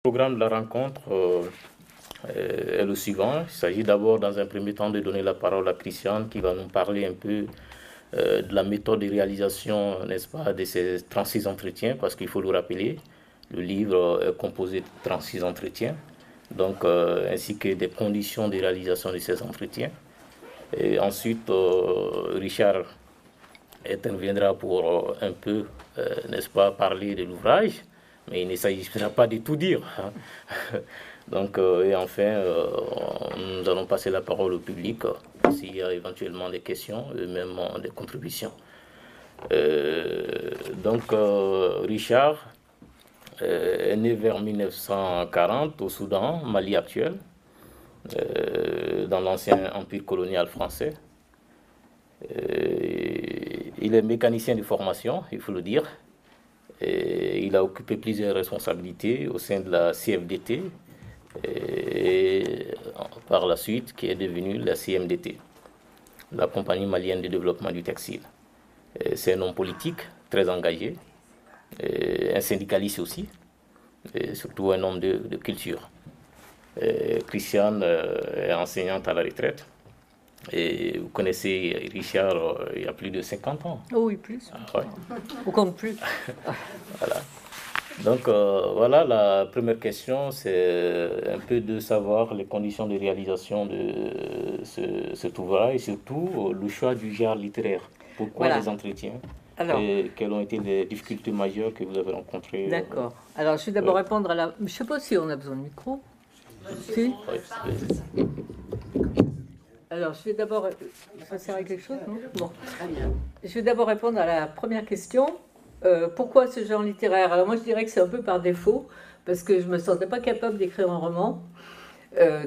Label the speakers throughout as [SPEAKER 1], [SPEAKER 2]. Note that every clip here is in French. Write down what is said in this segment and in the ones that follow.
[SPEAKER 1] Le programme de la rencontre est le suivant. Il s'agit d'abord, dans un premier temps, de donner la parole à Christiane qui va nous parler un peu de la méthode de réalisation, n'est-ce pas, de ces 36 entretiens, parce qu'il faut le rappeler, le livre est composé de 36 entretiens, donc, ainsi que des conditions de réalisation de ces entretiens. Et ensuite, Richard interviendra pour un peu, n'est-ce pas, parler de l'ouvrage. Mais il ne s'agira pas de tout dire. Donc, et enfin, nous allons passer la parole au public s'il y a éventuellement des questions et même des contributions. Donc, Richard est né vers 1940 au Soudan, Mali actuel, dans l'ancien empire colonial français. Il est mécanicien de formation, il faut le dire. Et il a occupé plusieurs responsabilités au sein de la CFDT et par la suite qui est devenue la CMDT, la Compagnie malienne de développement du textile. C'est un homme politique très engagé, un syndicaliste aussi, et surtout un homme de culture. Christiane est enseignante à la retraite. Et vous connaissez Richard il y a plus de 50 ans.
[SPEAKER 2] Oh oui, plus.
[SPEAKER 1] Ah, ouais.
[SPEAKER 2] On compte plus.
[SPEAKER 1] Voilà. Donc voilà, la première question, c'est un peu de savoir les conditions de réalisation de cet ouvrage et surtout le choix du genre littéraire. Pourquoi les entretiens? Alors, et quelles ont été les difficultés majeures que vous avez rencontrées?
[SPEAKER 2] D'accord. Alors, je vais d'abord répondre à la... Je ne sais pas si on a besoin de micro. Si. Oui. Alors, je vais d'abord... Ça sert à quelque chose, non? Bon. Je vais d'abord répondre à la première question. Pourquoi ce genre littéraire? Alors, moi, je dirais que c'est un peu par défaut, parce que je ne me sentais pas capable d'écrire un roman.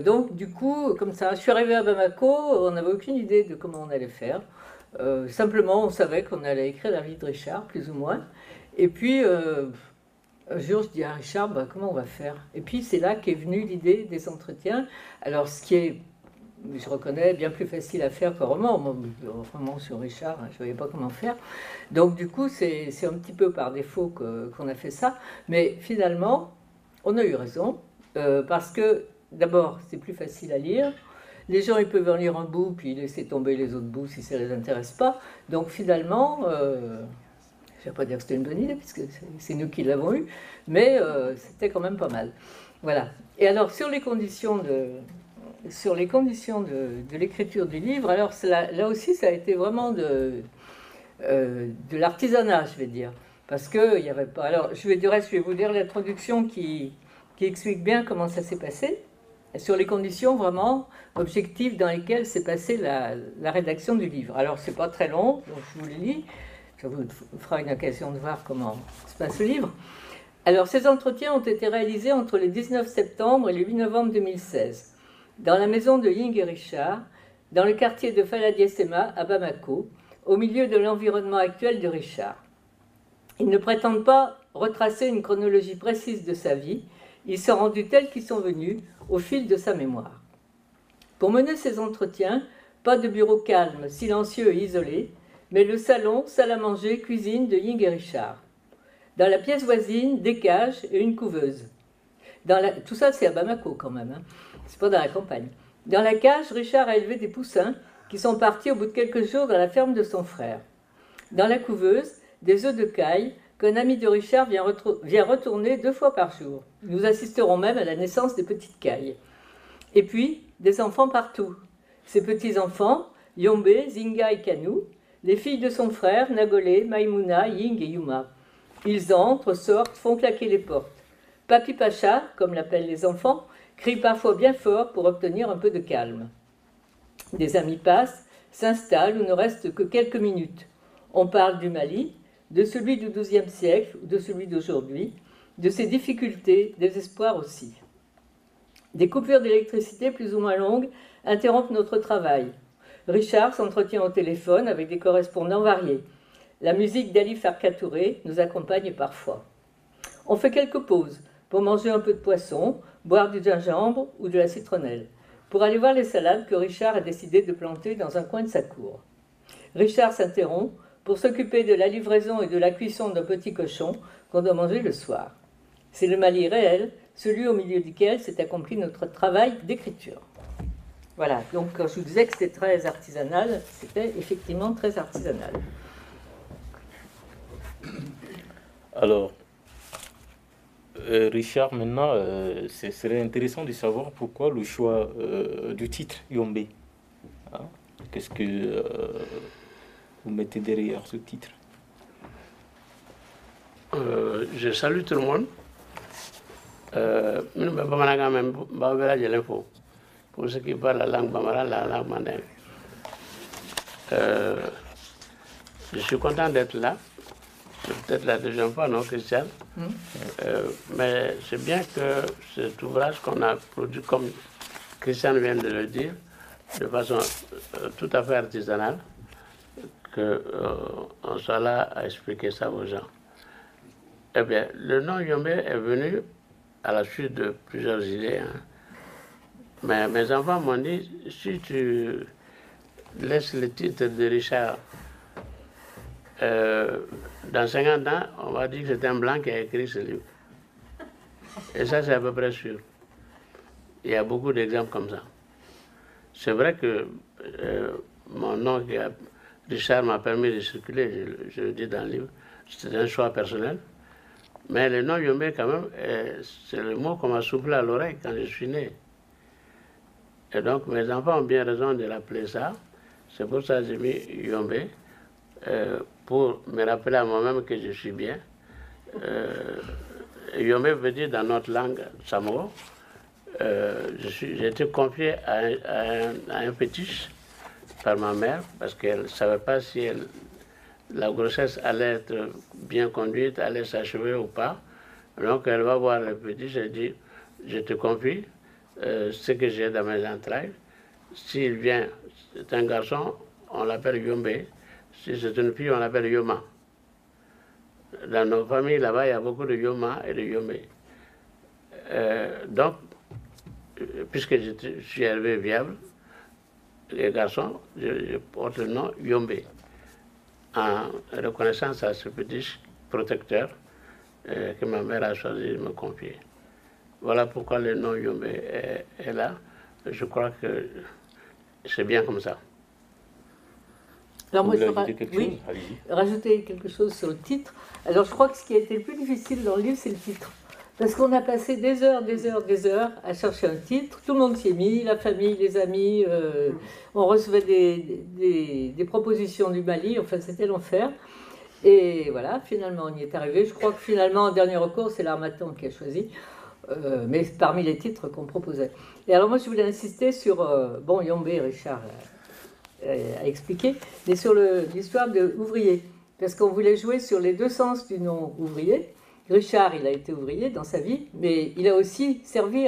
[SPEAKER 2] Donc, du coup, comme ça, je suis arrivée à Bamako, on n'avait aucune idée de comment on allait faire. Simplement, on savait qu'on allait écrire la vie de Richard, plus ou moins. Et puis, un jour, je dis à Richard, bah, comment on va faire? Et puis, c'est là qu'est venue l'idée des entretiens. Alors, ce qui est... je reconnais, bien plus facile à faire qu'un roman. Moi, un roman sur Richard, je ne voyais pas comment faire. Donc, du coup, c'est un petit peu par défaut qu'on a fait ça. Mais finalement, on a eu raison. Parce que, d'abord, c'est plus facile à lire. Les gens, ils peuvent en lire un bout, puis laisser tomber les autres bouts si ça ne les intéresse pas. Donc, finalement, je ne vais pas dire que c'était une bonne idée, puisque c'est nous qui l'avons eu. Mais c'était quand même pas mal. Voilà. Et alors, sur les conditions de l'écriture du livre, alors là aussi, ça a été vraiment de l'artisanat, je vais dire. Parce qu'il n'y avait pas... Alors, je vais vous lire l'introduction qui explique bien comment ça s'est passé, sur les conditions vraiment objectives dans lesquelles s'est passée la rédaction du livre. Alors, c'est pas très long, donc je vous le lis. Ça vous fera une occasion de voir comment se passe le livre. Alors, ces entretiens ont été réalisés entre le 19 septembre et le 8 novembre 2016. Dans la maison de Ying et Richard, dans le quartier de Faladiessema, à Bamako, au milieu de l'environnement actuel de Richard. Ils ne prétendent pas retracer une chronologie précise de sa vie, ils sont rendus tels qu'ils sont venus, au fil de sa mémoire. Pour mener ces entretiens, pas de bureau calme, silencieux et isolé, mais le salon, salle à manger, cuisine de Ying et Richard. Dans la pièce voisine, des cages et une couveuse. Tout ça, c'est à Bamako quand même, hein. C'est pas dans la campagne. Dans la cage, Richard a élevé des poussins qui sont partis au bout de quelques jours dans la ferme de son frère. Dans la couveuse, des œufs de caille qu'un ami de Richard vient retourner 2 fois par jour. Nous assisterons même à la naissance des petites cailles. Et puis, des enfants partout. Ses petits-enfants, Yombe, Zinga et Kanou, les filles de son frère, Nagolé, Maïmouna, Ying et Yuma. Ils entrent, sortent, font claquer les portes. Papi Pacha, comme l'appellent les enfants, crie parfois bien fort pour obtenir un peu de calme. Des amis passent, s'installent ou ne restent que quelques minutes. On parle du Mali, de celui du XIIe siècle ou de celui d'aujourd'hui, de ses difficultés, des espoirs aussi. Des coupures d'électricité plus ou moins longues interrompent notre travail. Richard s'entretient au téléphone avec des correspondants variés. La musique d'Ali Farka Touré nous accompagne parfois. On fait quelques pauses pour manger un peu de poisson, boire du gingembre ou de la citronnelle, pour aller voir les salades que Richard a décidé de planter dans un coin de sa cour. Richard s'interrompt pour s'occuper de la livraison et de la cuisson d'un petit cochon qu'on doit manger le soir. C'est le Mali réel, celui au milieu duquel s'est accompli notre travail d'écriture. Voilà, donc quand je vous disais que c'était très artisanal, c'était effectivement très artisanal.
[SPEAKER 1] Alors, Richard, maintenant, ce serait intéressant de savoir pourquoi le choix du titre Yombe. Hein? Qu'est-ce que vous mettez derrière ce titre?
[SPEAKER 3] Je salue tout le monde. Pour ceux qui parlent la langue bambara, la langue mandingue. Je suis content d'être là. C'est peut-être la deuxième fois, non, Christiane? Mais c'est bien que cet ouvrage qu'on a produit, comme Christiane vient de le dire, de façon tout à fait artisanale, qu'on soit là à expliquer ça aux gens. Eh bien, le nom Yombe est venu à la suite de plusieurs idées. Hein. Mais mes enfants m'ont dit, si tu laisses le titre de Richard, dans 50 ans, on va dire que c'est un blanc qui a écrit ce livre. Et ça, c'est à peu près sûr. Il y a beaucoup d'exemples comme ça. C'est vrai que mon nom, Richard, m'a permis de circuler, je le dis dans le livre, c'était un choix personnel. Mais le nom Yombe, quand même, c'est le mot qu'on m'a soufflé à l'oreille quand je suis né. Et donc, mes enfants ont bien raison de l'appeler ça. C'est pour ça que j'ai mis Yombe, pour me rappeler à moi-même que je suis bien. Yombe veut dire dans notre langue samo. J'ai été confié à un fétiche par ma mère parce qu'elle ne savait pas si la grossesse allait être bien conduite, allait s'achever ou pas. Donc elle va voir le fétiche et dit, je te confie ce que j'ai dans mes entrailles. S'il vient, c'est un garçon, on l'appelle Yombe. Si c'est une fille, on l'appelle Yoma. Dans nos familles, là-bas, il y a beaucoup de Yoma et de Yombe. Donc, puisque je suis élevé viable, les garçons, je porte le nom Yombe, en reconnaissance à ce petit protecteur que ma mère a choisi de me confier. Voilà pourquoi le nom Yombe est là. Je crois que c'est bien comme ça.
[SPEAKER 2] Alors moi, je voudrais rajouter quelque chose sur le titre. Alors je crois que ce qui a été le plus difficile dans le livre, c'est le titre. Parce qu'on a passé des heures à chercher un titre. Tout le monde s'y est mis, la famille, les amis. On recevait des propositions du Mali. Enfin, c'était l'enfer. Et voilà, finalement, on y est arrivé. Je crois que finalement, en dernier recours, c'est l'Harmattan qui a choisi. Mais parmi les titres qu'on proposait. Et alors moi, je voulais insister sur... bon, Yombe, Richard a expliqué, mais sur l'histoire de ouvrier. Parce qu'on voulait jouer sur les deux sens du nom ouvrier. Richard, il a été ouvrier dans sa vie, mais il a aussi servi,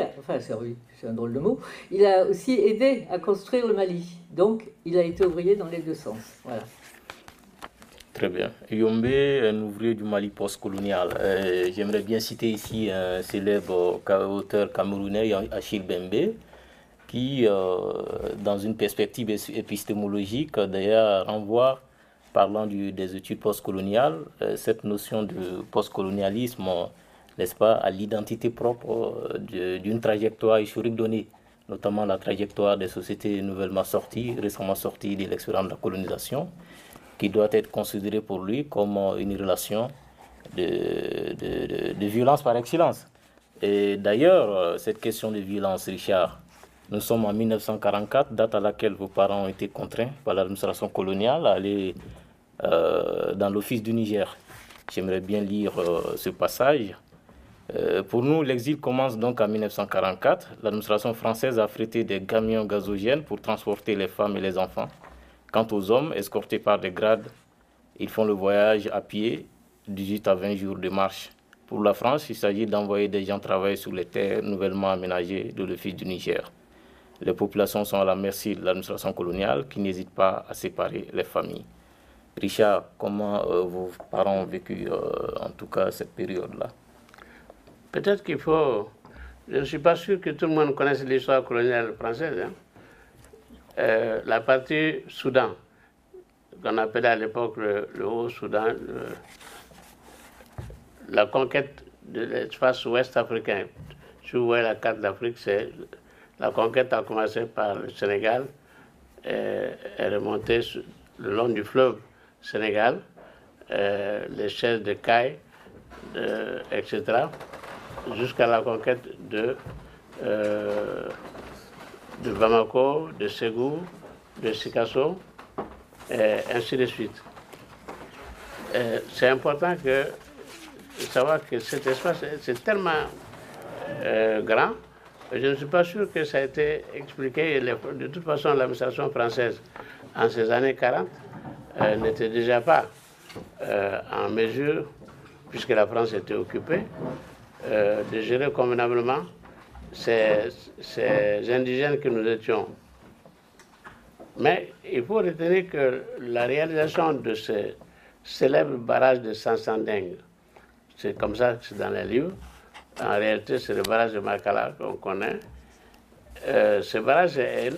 [SPEAKER 2] c'est un drôle de mot, il a aussi aidé à construire le Mali. Donc, il a été ouvrier dans les deux sens. Voilà.
[SPEAKER 1] Très bien. Yombe, un ouvrier du Mali postcolonial. J'aimerais bien citer ici un célèbre auteur camerounais, Achille Bembe, qui, dans une perspective épistémologique, d'ailleurs, renvoie, parlant des études postcoloniales, cette notion de postcolonialisme, n'est-ce pas, à l'identité propre d'une trajectoire historique donnée, notamment la trajectoire des sociétés nouvellement sorties, récemment sorties de l'expérience de la colonisation, qui doit être considérée pour lui comme une relation de violence par excellence. Et d'ailleurs, cette question de violence, Richard, nous sommes en 1944, date à laquelle vos parents ont été contraints par l'administration coloniale à aller dans l'office du Niger. J'aimerais bien lire ce passage. Pour nous, l'exil commence donc en 1944. L'administration française a affrété des camions gazogènes pour transporter les femmes et les enfants. Quant aux hommes, escortés par des grades, ils font le voyage à pied, 18 à 20 jours de marche. Pour la France, il s'agit d'envoyer des gens travailler sur les terres nouvellement aménagées de l'office du Niger. Les populations sont à la merci de l'administration coloniale qui n'hésite pas à séparer les familles. Richard, comment vos parents ont vécu en tout cas cette période-là?
[SPEAKER 3] Peut-être qu'il faut... Je ne suis pas sûr que tout le monde connaisse l'histoire coloniale française. Hein. La partie Soudan, qu'on appelait à l'époque le Haut-Soudan, la conquête de l'espace ouest africain, Si vous voyez la carte d'Afrique, la conquête a commencé par le Sénégal, est remontée le long du fleuve Sénégal, les chaises de Caille, etc., jusqu'à la conquête de Bamako, de Ségou, de Sikasso, et ainsi de suite. C'est important de savoir que cet espace, c'est tellement grand, je ne suis pas sûr que ça a été expliqué. De toute façon, l'administration française, en ces années 40, n'était déjà pas en mesure, puisque la France était occupée, de gérer convenablement ces indigènes que nous étions. Mais il faut retenir que la réalisation de ce célèbre barrage de Sansanding, c'est comme ça que c'est dans les livres, en réalité c'est le barrage de Makala qu'on connaît. Ce barrage est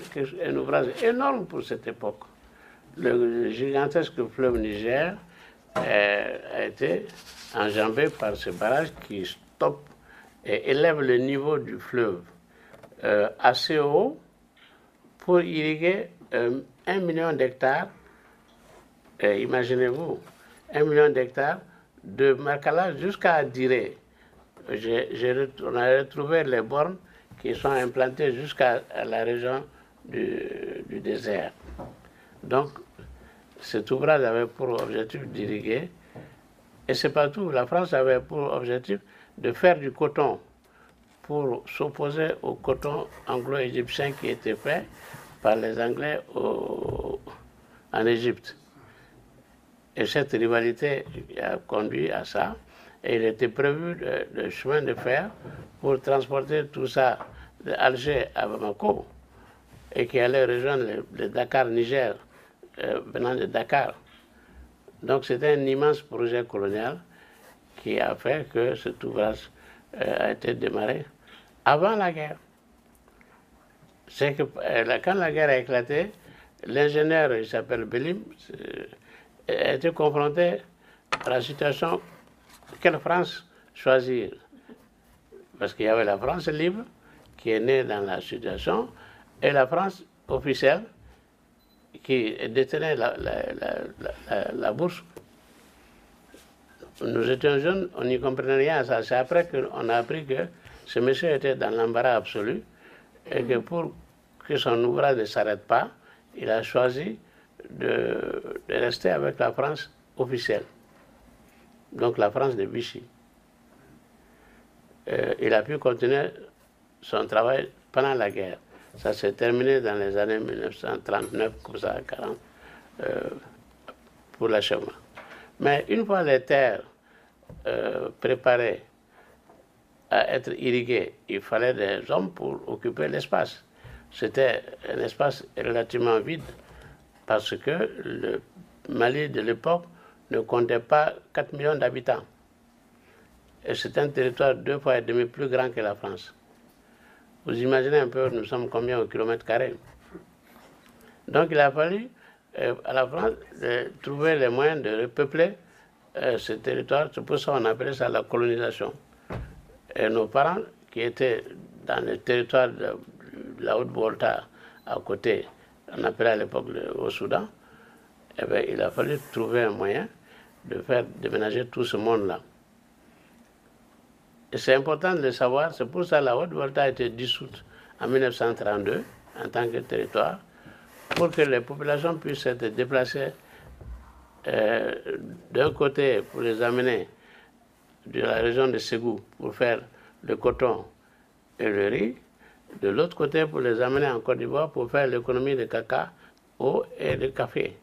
[SPEAKER 3] un ouvrage énorme pour cette époque. Le gigantesque fleuve Niger a été enjambé par ce barrage qui stoppe et élève le niveau du fleuve assez haut pour irriguer 1 million d'hectares. Imaginez-vous, 1 million d'hectares de Makala jusqu'à Diré. On a retrouvé les bornes qui sont implantées jusqu'à la région du désert. Donc, cet ouvrage avait pour objectif d'irriguer, et c'est pas tout, la France avait pour objectif de faire du coton pour s'opposer au coton anglo-égyptien qui était fait par les Anglais en Égypte. Et cette rivalité a conduit à ça. Et il était prévu le chemin de fer pour transporter tout ça d'Alger à Bamako et qui allait rejoindre le Dakar-Niger venant de Dakar. Donc c'était un immense projet colonial qui a fait que cet ouvrage a été démarré avant la guerre. C'est que quand la guerre a éclaté, l'ingénieur, il s'appelle Belim, a été confronté à la situation: quelle France choisir? Parce qu'il y avait la France libre qui est née dans la situation et la France officielle qui détenait la bourse. Nous étions jeunes, on n'y comprenait rien à ça. C'est après qu'on a appris que ce monsieur était dans l'embarras absolu et que pour que son ouvrage ne s'arrête pas, il a choisi de rester avec la France officielle, donc la France de Vichy. Il a pu continuer son travail pendant la guerre. Ça s'est terminé dans les années 1939, comme ça, 40, pour l'achèvement. Mais une fois les terres préparées à être irriguées, il fallait des hommes pour occuper l'espace. C'était un espace relativement vide parce que le Mali de l'époque ne comptait pas 4 millions d'habitants. Et c'est un territoire 2,5 fois plus grand que la France. Vous imaginez un peu, nous sommes combien au kilomètre carré? Donc il a fallu à la France trouver les moyens de repeupler ce territoire. C'est pour ça qu'on appelait ça la colonisation. Et nos parents, qui étaient dans le territoire de la Haute-Volta, à côté, on appelait à l'époque au Soudan, eh bien, il a fallu trouver un moyen de faire déménager tout ce monde-là. Et c'est important de le savoir, c'est pour ça que la Haute-Volta a été dissoute en 1932 en tant que territoire, pour que les populations puissent être déplacées d'un côté pour les amener de la région de Ségou pour faire le coton et le riz, de l'autre côté pour les amener en Côte d'Ivoire pour faire l'économie de cacao et de café.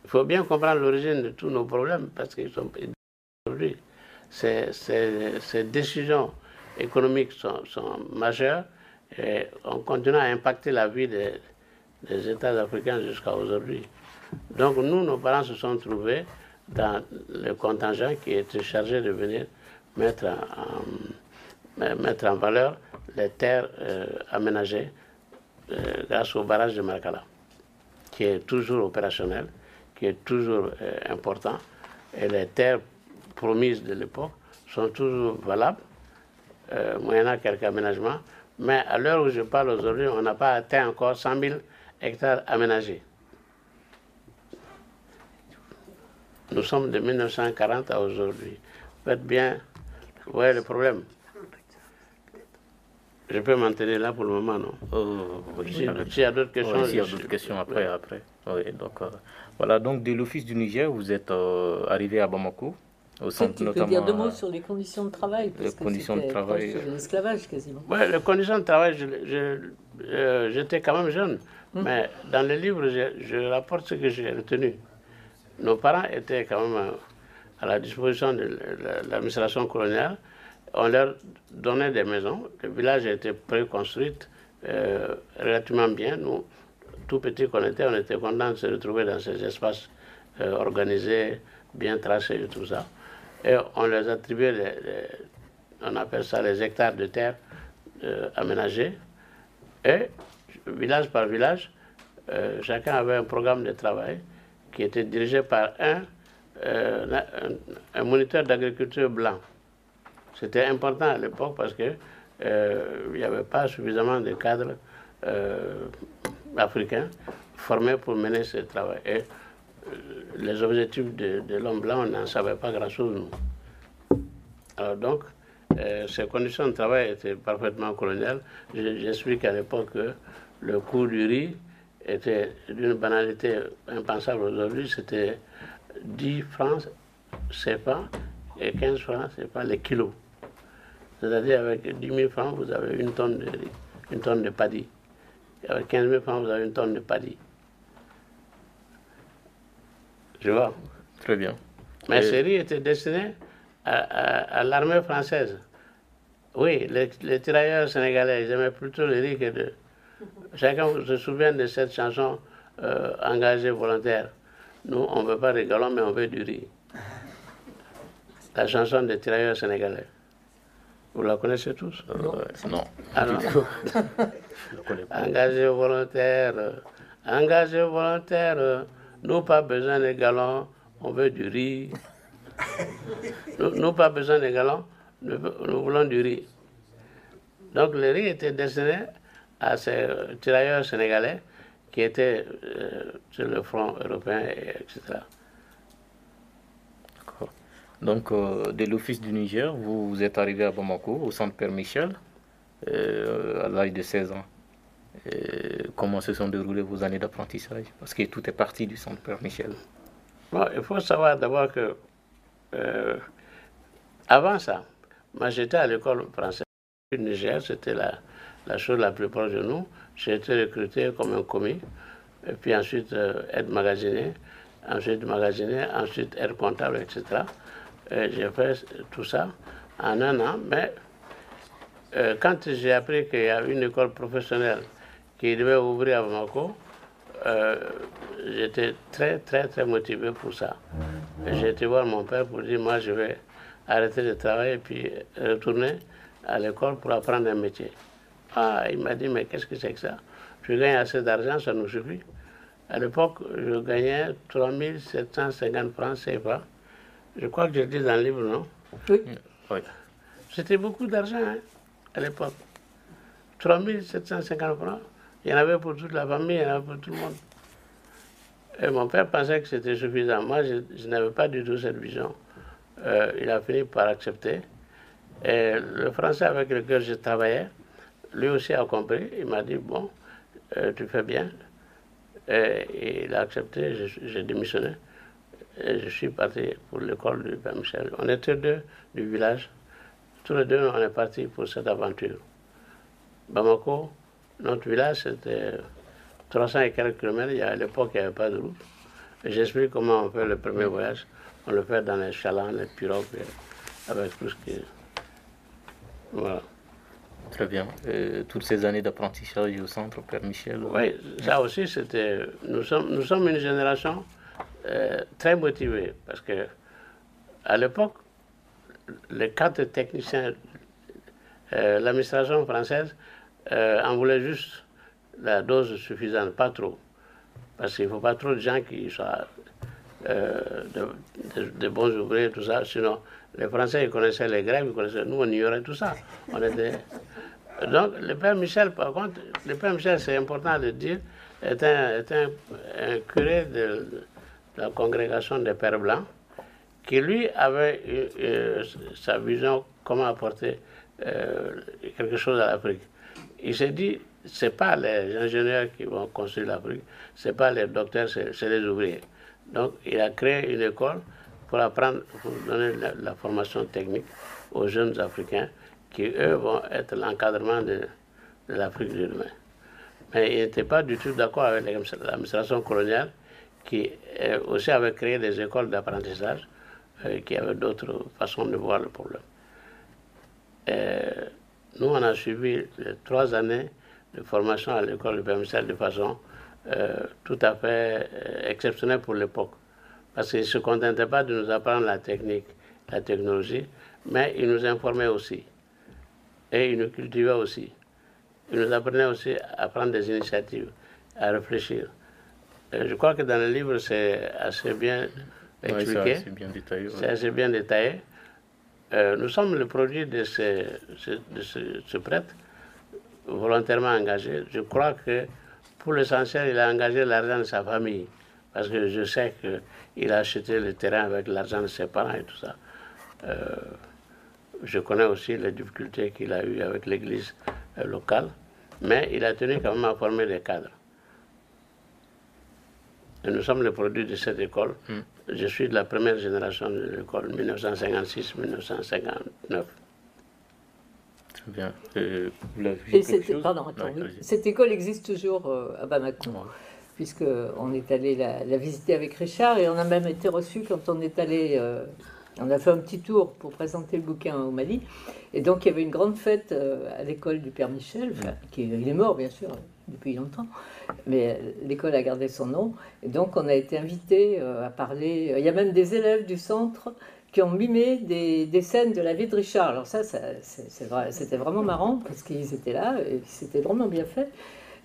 [SPEAKER 3] Il faut bien comprendre l'origine de tous nos problèmes parce qu'ils sont aujourd'hui. Ces décisions économiques sont majeures et on continue à impacter la vie des États africains jusqu'à aujourd'hui. Donc nous, nos parents se sont trouvés dans le contingent qui était chargé de venir mettre en valeur les terres aménagées grâce au barrage de Makala, qui est toujours opérationnel, qui est toujours important, et les terres promises de l'époque sont toujours valables. moyennant quelques aménagements. Mais à l'heure où je parle aujourd'hui, on n'a pas atteint encore 100 000 hectares aménagés. Nous sommes de 1940 à aujourd'hui. Faites bien, vous voyez le problème. Je peux m'en tenir là pour le moment, non? S'il y a d'autres questions...
[SPEAKER 1] S'il y a d'autres questions après. Oui, donc, voilà, donc de l'Office du Niger, vous êtes arrivé à Bamako, au centre
[SPEAKER 2] tu
[SPEAKER 1] notamment...
[SPEAKER 2] peux dire deux mots sur les conditions de travail, parce que c'était proche de l'esclavage quasiment.
[SPEAKER 3] Oui, les conditions de travail, j'étais quand même jeune, mais dans le livre, je rapporte ce que j'ai retenu. Nos parents étaient quand même à la disposition de l'administration coloniale. On leur donnait des maisons. Le village était préconstruit relativement bien. Nous, tout petits qu'on était, on était contents de se retrouver dans ces espaces organisés, bien tracés et tout ça. Et on les attribuait, on appelle ça les hectares de terre aménagés. Et village par village, chacun avait un programme de travail qui était dirigé par un moniteur d'agriculture blanc. C'était important à l'époque parce que il n'y avait pas suffisamment de cadres africains formés pour mener ce travail. Et les objectifs de l'homme blanc, on n'en savait pas grand-chose, nous. Alors donc, ces conditions de travail étaient parfaitement coloniales. J'explique à l'époque que le coût du riz était d'une banalité impensable aujourd'hui. C'était 10 francs CFA et 15 francs CFA les kilos. C'est-à-dire avec 10 000 francs, vous avez une tonne de riz, une tonne de paddy. Et avec 15 000 francs, vous avez une tonne de paddy. Je vois.
[SPEAKER 1] Très bien.
[SPEAKER 3] Mais ces riz étaient destinés à l'armée française. Oui, les tirailleurs sénégalais, ils aimaient plutôt le riz que de... Chacun se souvient de cette chanson engagée volontaire. Nous, on ne veut pas de galons, mais on veut du riz. La chanson des tirailleurs sénégalais. Vous la connaissez tous?
[SPEAKER 1] Non.
[SPEAKER 3] Alors, engagé volontaire, nous pas besoin de galons, on veut du riz. Nous pas besoin de galons, nous voulons du riz. Donc le riz était destiné à ces tirailleurs sénégalais qui étaient sur le front européen, etc.
[SPEAKER 1] Donc, de l'Office du Niger, vous êtes arrivé à Bamako, au centre Père Michel, à l'âge de 16 ans. Comment se sont déroulées vos années d'apprentissage? Parce que tout est parti du centre Père Michel.
[SPEAKER 3] Bon, il faut savoir d'abord que, avant ça, moi j'étais à l'école française du Niger, c'était la chose la plus proche de nous. J'ai été recruté comme un commis, et puis ensuite aide magasinier, ensuite aide comptable, etc. J'ai fait tout ça en un an, mais quand j'ai appris qu'il y a une école professionnelle qui devait ouvrir à Bamako, j'étais très motivé pour ça. J'ai été voir mon père pour dire, moi je vais arrêter de travailler et puis retourner à l'école pour apprendre un métier. Ah, il m'a dit, mais qu'est-ce que c'est que ça? Je gagne assez d'argent, ça nous suffit. À l'époque, je gagnais 3 750 francs CFA. Je crois que je le dis dans le livre, non?
[SPEAKER 2] Oui.
[SPEAKER 3] C'était beaucoup d'argent hein, à l'époque. 3 750 francs. Il y en avait pour toute la famille, il y en avait pour tout le monde. Et mon père pensait que c'était suffisant. Moi, je n'avais pas du tout cette vision. Il a fini par accepter. Et le français avec lequel je travaillais, lui aussi a compris. Il m'a dit, bon, tu fais bien. Et il a accepté, j'ai démissionné. Et je suis parti pour l'école du Père Michel. On était deux du village. Tous les deux, on est partis pour cette aventure. Bamako, notre village, c'était 300 et quelques kilomètres. À l'époque, il n'y avait pas de route. J'explique comment on fait le premier voyage. On le fait dans les chalands, les pirogues, avec tout ce qui... Voilà.
[SPEAKER 1] Très bien. Toutes ces années d'apprentissage au centre Père Michel.
[SPEAKER 3] Oui, ça aussi, c'était... Nous sommes une génération très motivée, parce que à l'époque, les 4 techniciens, l'administration française en voulait juste la dose suffisante, pas trop. Parce qu'il ne faut pas trop de gens qui soient de bons ouvriers, tout ça. Sinon, les Français, ils connaissaient les Grecs, ils connaissaient, nous, on ignorait tout ça. On était... Donc, le Père Michel, par contre, le Père Michel, c'est important de dire, est un curé de la congrégation des Pères Blancs, qui lui avait sa vision comment apporter quelque chose à l'Afrique. Il s'est dit, c'est pas les ingénieurs qui vont construire l'Afrique, c'est pas les docteurs, c'est les ouvriers. Donc, il a créé une école pour apprendre, pour donner la formation technique aux jeunes Africains qui, eux, vont être l'encadrement de l'Afrique de demain. Mais il n'était pas du tout d'accord avec l'administration coloniale qui aussi avait créé des écoles d'apprentissage qui avaient d'autres façons de voir le problème. Nous, on a suivi les 3 années de formation à l'école du Père Michel de façon tout à fait exceptionnelle pour l'époque. Parce qu'il ne se contentait pas de nous apprendre la technique, la technologie, mais il nous informait aussi. Et il nous cultivait aussi. Il nous apprenait aussi à prendre des initiatives, à réfléchir. Je crois que dans le livre, c'est assez bien expliqué.
[SPEAKER 1] Oui, c'est assez bien détaillé.
[SPEAKER 3] C'est assez bien détaillé. Nous sommes le produit de ce prêtre volontairement engagé. Je crois que pour l'essentiel, il a engagé l'argent de sa famille. Parce que je sais qu'il a acheté le terrain avec l'argent de ses parents et tout ça. Je connais aussi les difficultés qu'il a eues avec l'église locale. Mais il a tenu quand même à former des cadres. Et nous sommes le produit de cette école. Je suis de la première génération de l'école, 1956-1959.
[SPEAKER 1] Très bien.
[SPEAKER 2] Cette école existe toujours à Bamako, puisqu'on est allé la visiter avec Richard et on a même été reçu quand on est allé... on a fait un petit tour pour présenter le bouquin au Mali. Et donc, il y avait une grande fête à l'école du Père Michel, il est mort, bien sûr, depuis longtemps, mais l'école a gardé son nom. Et donc, on a été invités à parler. Il y a même des élèves du centre qui ont mimé des scènes de la vie de Richard. Alors ça c'était vraiment marrant, parce qu'ils étaient là, et c'était vraiment bien fait.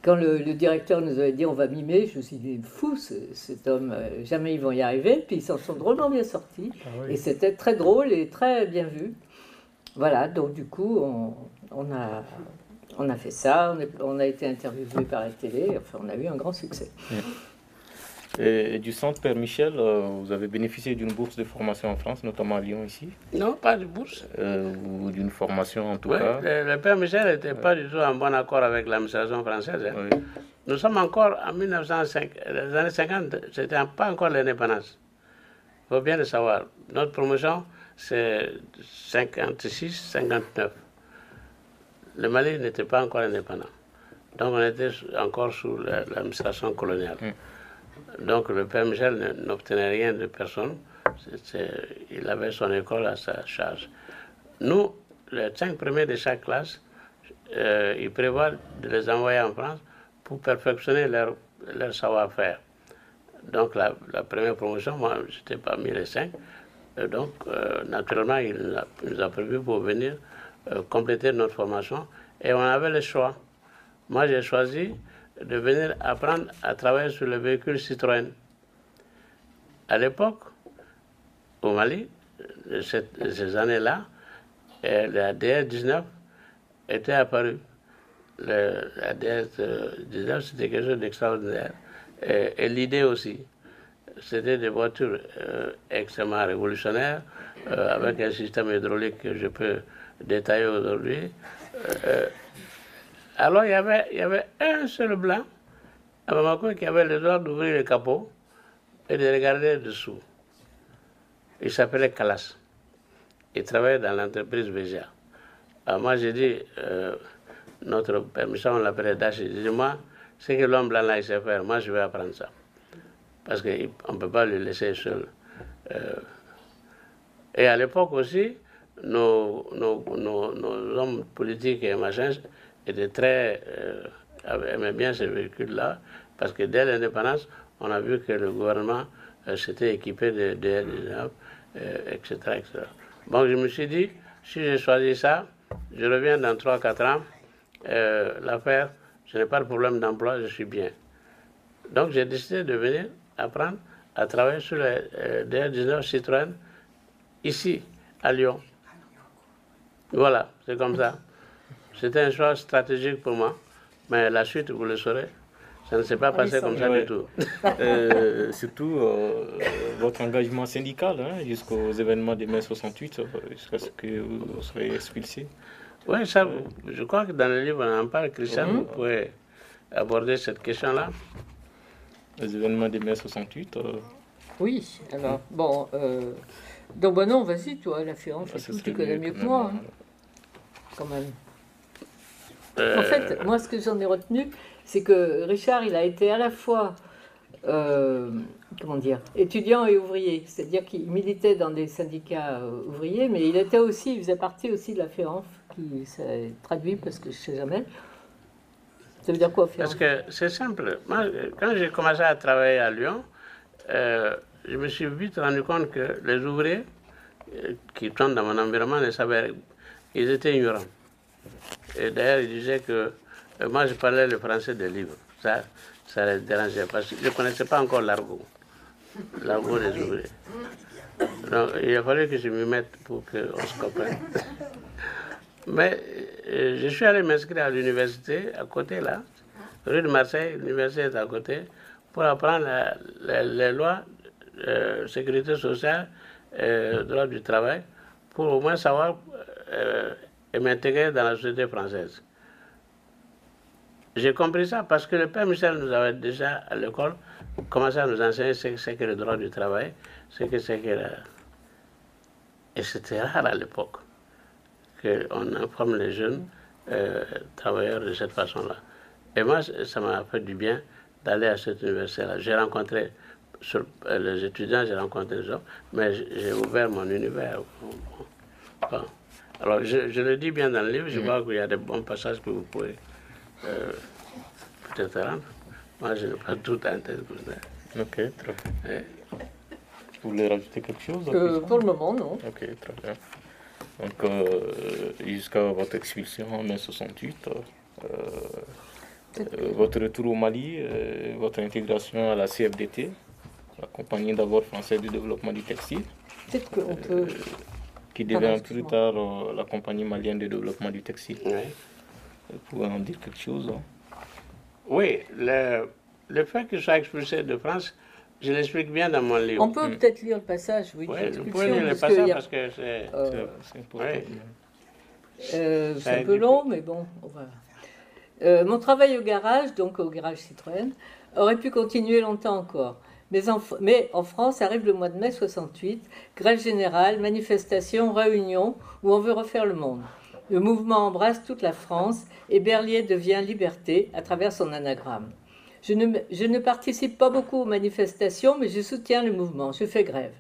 [SPEAKER 2] Quand le directeur nous avait dit on va mimer, je me suis dit fou cet homme, jamais ils vont y arriver. Puis ils s'en sont drôlement bien sortis. Ah oui. Et c'était très drôle et très bien vu. Voilà, donc du coup on a fait ça, on a été interviewé par la télé, enfin on a eu un grand succès.
[SPEAKER 1] Et du centre Père Michel, vous avez bénéficié d'une bourse de formation en France, notamment à Lyon ici?
[SPEAKER 3] Non, pas de bourse.
[SPEAKER 1] Ou d'une formation en tout cas?
[SPEAKER 3] Le Père Michel n'était pas du tout en bon accord avec l'administration française. Hein. Oui. Nous sommes encore en 1905, les années 50, c'était pas encore l'indépendance. Il faut bien le savoir. Notre promotion, c'est 56-59. Le Mali n'était pas encore indépendant. Donc on était encore sous l'administration coloniale. Donc le Père Michel n'obtenait rien de personne. Il avait son école à sa charge. Nous, les 5 premiers de chaque classe, il prévoit de les envoyer en France pour perfectionner leur savoir-faire. Donc la première promotion, moi j'étais parmi les 5. Donc naturellement, il nous a prévu pour venir compléter notre formation. Et on avait le choix. Moi j'ai choisi de venir apprendre à travailler sur le véhicule Citroën. À l'époque, au Mali, ces années-là, la DS-19 était apparue. La DS-19, c'était quelque chose d'extraordinaire. Et l'idée aussi, c'était des voitures extrêmement révolutionnaires, avec un système hydraulique que je peux détailler aujourd'hui. Alors, il y avait un seul blanc à Bamako qui avait le droit d'ouvrir le capot et de regarder dessous. Il s'appelait Kalas. Il travaillait dans l'entreprise BGA. Alors moi, j'ai dit, notre permission, on l'appelait Dash. J'ai dit, moi, ce que l'homme blanc là, il sait faire, moi, je vais apprendre ça. Parce qu'on ne peut pas le laisser seul. Et à l'époque aussi, nos hommes politiques et machins, aimaient bien ces véhicules-là, parce que dès l'indépendance, on a vu que le gouvernement s'était équipé de DS-19, etc., etc. Donc je me suis dit, si j'ai choisi ça, je reviens dans 3-4 ans, l'affaire, je n'ai pas de problème d'emploi, je suis bien. Donc j'ai décidé de venir apprendre à travailler sur les DR19 Citroën ici, à Lyon. Voilà, c'est comme ça. C'était un choix stratégique pour moi, mais la suite, vous le saurez. Ça ne s'est pas passé comme ça du tout.
[SPEAKER 1] Surtout votre engagement syndical jusqu'aux événements de mai 68, jusqu'à ce que vous soyez expulsé.
[SPEAKER 3] Oui, ça, je crois que dans le livre, on en parle. Christian, vous pouvez aborder cette question-là.
[SPEAKER 1] Les événements de mai 68.
[SPEAKER 2] Oui, alors, bon. Donc, bon, non, vas-y, toi, la Féance, tu connais mieux que moi, hein, quand même. En fait, moi, ce que j'en ai retenu, c'est que Richard, il a été à la fois, comment dire, étudiant et ouvrier. C'est-à-dire qu'il militait dans des syndicats ouvriers, mais il faisait partie aussi de la FEANF, qui s'est traduit parce que je ne sais jamais. Ça veut dire quoi, FEANF?
[SPEAKER 3] Parce que c'est simple. Moi, quand j'ai commencé à travailler à Lyon, je me suis vite rendu compte que les ouvriers qui sont dans mon environnement ne savaient, ils étaient ignorants. Et d'ailleurs, ils disaient que moi, je parlais le français des livres. Ça les dérangeait parce que je ne connaissais pas encore l'argot des ouvriers. Donc, il a fallu que je m'y mette pour qu'on se comprenne. Mais je suis allé m'inscrire à l'université, à côté là, rue de Marseille, l'université est à côté, pour apprendre les lois sécurité sociale, droit du travail, pour au moins savoir et m'intégrer dans la société française. J'ai compris ça parce que le père Michel nous avait déjà, à l'école, commencé à nous enseigner ce que c'est que le droit du travail, ce que c'est que Et c'était rare à l'époque qu'on informe les jeunes travailleurs de cette façon-là. Et moi, ça m'a fait du bien d'aller à cette université-là. J'ai rencontré les étudiants, j'ai rencontré les hommes, mais j'ai ouvert mon univers. Bon. Alors, je le dis bien dans le livre, je vois qu'il y a des bons passages que vous pouvez peut-être rendre. Moi, je n'ai pas tout en tête pour ça.
[SPEAKER 1] Ok, très bien. Vous voulez rajouter quelque chose
[SPEAKER 2] pour le moment, non.
[SPEAKER 1] Ok, très bien. Donc, jusqu'à votre expulsion en mai 68, votre retour au Mali, votre intégration à la CFDT, la Compagnie d'abord française de développement du textile,
[SPEAKER 2] peut-être qu'on peut...
[SPEAKER 1] qui devient plus tard la Compagnie malienne de développement du textile.
[SPEAKER 3] Oui.
[SPEAKER 1] Vous pouvez en dire quelque chose
[SPEAKER 3] Oui, le fait que je sois expulsé de France, je l'explique bien dans mon livre.
[SPEAKER 2] On peut peut-être lire le passage, oui.
[SPEAKER 3] Oui, vous pouvez lire le passage parce que c'est
[SPEAKER 1] important.
[SPEAKER 2] C'est un peu long, mais bon, on va... mon travail au garage, donc au garage Citroën, aurait pu continuer longtemps encore. Mais en France arrive le mois de mai 68, grève générale, manifestation, réunion, où on veut refaire le monde. Le mouvement embrasse toute la France et Berlier devient Liberté à travers son anagramme. Je ne participe pas beaucoup aux manifestations, mais je soutiens le mouvement, je fais grève.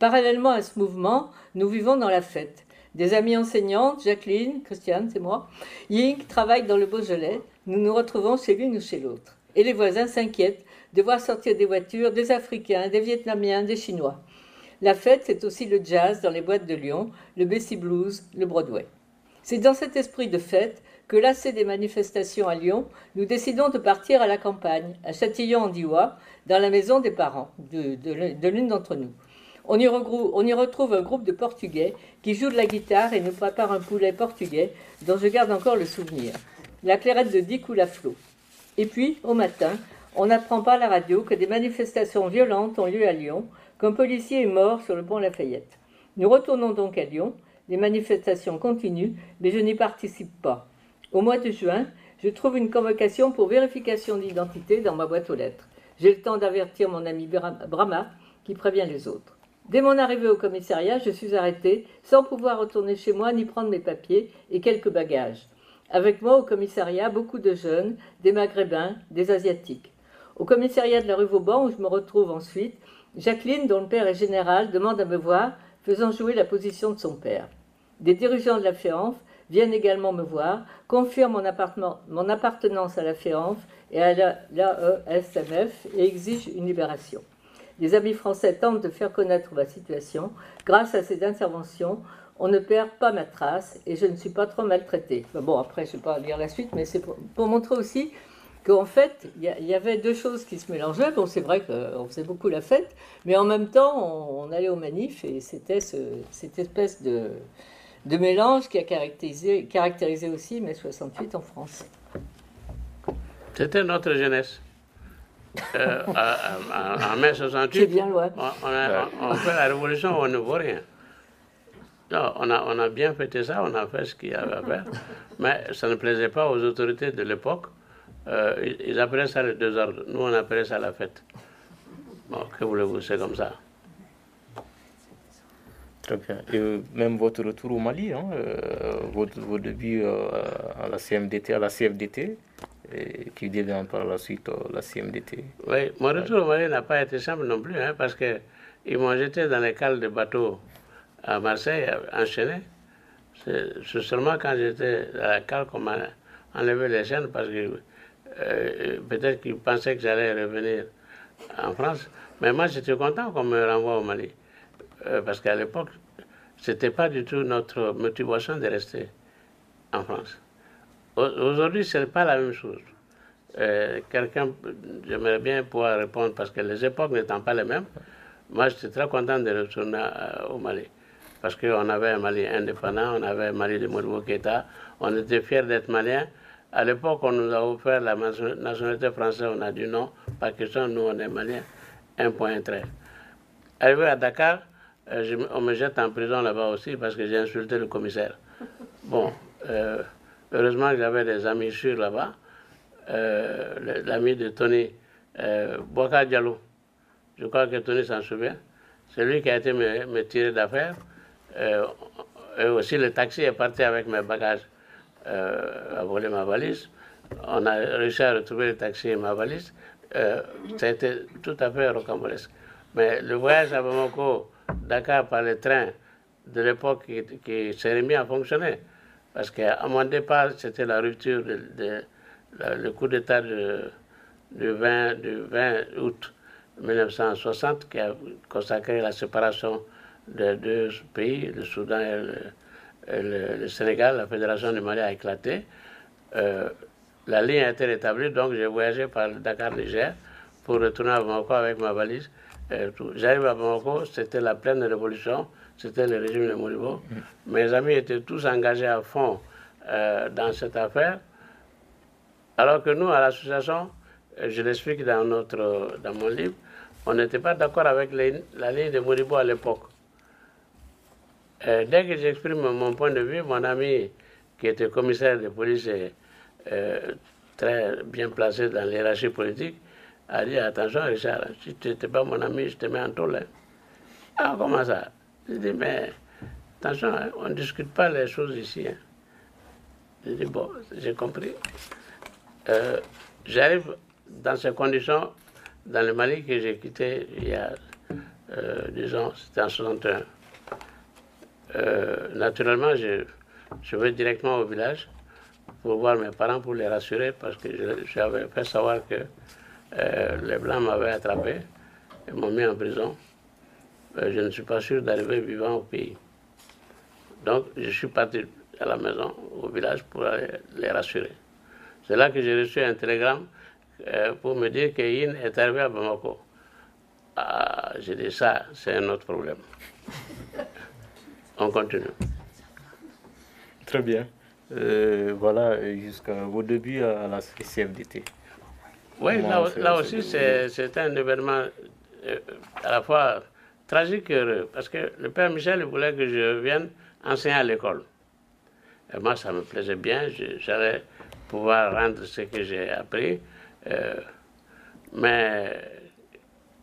[SPEAKER 2] Parallèlement à ce mouvement, nous vivons dans la fête. Des amies enseignantes, Jacqueline, Christiane, c'est moi, Ying travaillent dans le Beaujolais, nous nous retrouvons chez l'une ou chez l'autre. Et les voisins s'inquiètent de voir sortir des voitures, des Africains, des Vietnamiens, des Chinois. La fête, c'est aussi le jazz dans les boîtes de Lyon, le Bessie Blues, le Broadway. C'est dans cet esprit de fête que, lassés des manifestations à Lyon, nous décidons de partir à la campagne, à Châtillon-en-Diois, dans la maison des parents de l'une d'entre nous. On y retrouve un groupe de Portugais qui joue de la guitare et nous prépare un poulet portugais dont je garde encore le souvenir. La clairette de 10 coule à flot. Et puis, au matin, on apprend par la radio que des manifestations violentes ont lieu à Lyon, qu'un policier est mort sur le pont Lafayette. Nous retournons donc à Lyon. Les manifestations continuent, mais je n'y participe pas. Au mois de juin, je trouve une convocation pour vérification d'identité dans ma boîte aux lettres. J'ai le temps d'avertir mon ami Brahma, qui prévient les autres. Dès mon arrivée au commissariat, je suis arrêtée, sans pouvoir retourner chez moi ni prendre mes papiers et quelques bagages. Avec moi au commissariat, beaucoup de jeunes, des Maghrébins, des Asiatiques. Au commissariat de la rue Vauban, où je me retrouve ensuite, Jacqueline, dont le père est général, demande à me voir, faisant jouer la position de son père. Des dirigeants de la FEANF viennent également me voir, confirment mon appartenance à la FEANF et à l'AESMF et exigent une libération. Les amis français tentent de faire connaître ma situation. Grâce à ces interventions, on ne perd pas ma trace et je ne suis pas trop maltraitée. Bon, après, je ne vais pas lire la suite, mais c'est pour montrer aussi qu'en fait, il y avait deux choses qui se mélangeaient. Bon, c'est vrai qu'on faisait beaucoup la fête, mais en même temps, on allait aux manifs et c'était cette espèce de mélange qui a caractérisé aussi mai 68 en France.
[SPEAKER 3] C'était notre jeunesse. En mai 68,
[SPEAKER 2] c'est bien loin.
[SPEAKER 3] On fait la révolution, on ne voit rien. Non, on a bien fêté ça, on a fait ce qu'il y avait à faire, mais ça ne plaisait pas aux autorités de l'époque. Ils appelaient ça le désordre. Nous, on appelait ça la fête. Bon, que voulez-vous, c'est comme ça.
[SPEAKER 1] Très bien. Et même votre retour au Mali, hein, vos débuts à la CFDT, qui devient par la suite la CMDT.
[SPEAKER 3] Oui, mon retour au Mali n'a pas été simple non plus, hein, parce qu'ils m'ont jeté dans les cales de bateau à Marseille, enchaîné. C'est seulement quand j'étais à la cale qu'on m'a enlevé les chaînes, parce que peut-être qu'ils pensaient que j'allais revenir en France. Mais moi, j'étais content qu'on me renvoie au Mali. Parce qu'à l'époque, ce n'était pas du tout notre motivation de rester en France. Aujourd'hui, ce n'est pas la même chose. Quelqu'un, j'aimerais bien pouvoir répondre, parce que les époques n'étant pas les mêmes, moi, j'étais très content de retourner au Mali. Parce qu'on avait un Mali indépendant, on avait un Mali de Modibo Keïta, on était fiers d'être maliens. À l'époque, on nous a offert la nationalité française, on a dit non, pas question, nous on est maliens, un point trait. Arrivé à Dakar, on me jette en prison là-bas aussi parce que j'ai insulté le commissaire. Bon, heureusement que j'avais des amis sûrs là-bas. L'ami de Tony, Boka Diallo, je crois que Tony s'en souvient, c'est lui qui a été me tirer d'affaire. Et aussi le taxi est parti avec mes bagages, a volé ma valise. On a réussi à retrouver le taxi et ma valise. Ça a été tout à fait rocambolesque. Mais le voyage à Bamako, Dakar par le train de l'époque qui s'est remis à fonctionner. Parce qu'à mon départ, c'était la rupture, le coup d'État du 20 août 1960 qui a consacré la séparation des deux pays, le Soudan et le Sénégal. La fédération du Mali a éclaté. La ligne a été rétablie, donc j'ai voyagé par Dakar-Niger pour retourner à Bamako avec ma valise. J'arrive à Bamako, c'était la pleine révolution, c'était le régime de Modibo. Mes amis étaient tous engagés à fond dans cette affaire, alors que nous, à l'association, je l'explique dans mon livre, on n'était pas d'accord avec la ligne de Modibo à l'époque. Dès que j'exprime mon point de vue, mon ami qui était commissaire de police et très bien placé dans l'hiérarchie politique, a dit attention Richard, si tu n'étais pas mon ami, je te mets en tôle. Ah, comment ça? J'ai dit mais attention, hein, on ne discute pas les choses ici. Hein. J'ai dit bon, j'ai compris. J'arrive dans ces conditions dans le Mali que j'ai quitté il y a, disons, c'était en 61. Naturellement, je vais directement au village pour voir mes parents, pour les rassurer, parce que j'avais fait savoir que les Blancs m'avaient attrapé et m'ont mis en prison. Je ne suis pas sûr d'arriver vivant au pays. Donc, je suis parti à la maison, au village, pour aller les rassurer. C'est là que j'ai reçu un télégramme pour me dire que Yin est arrivé à Bamako. Ah, j'ai dit ça, c'est un autre problème. On continue.
[SPEAKER 1] Très bien. Voilà, jusqu'à vos débuts à la CFDT.
[SPEAKER 3] Oui, là aussi, c'est un événement à la fois tragique et heureux, parce que le père Michel voulait que je vienne enseigner à l'école. Et moi, ça me plaisait bien, j'allais pouvoir rendre ce que j'ai appris, mais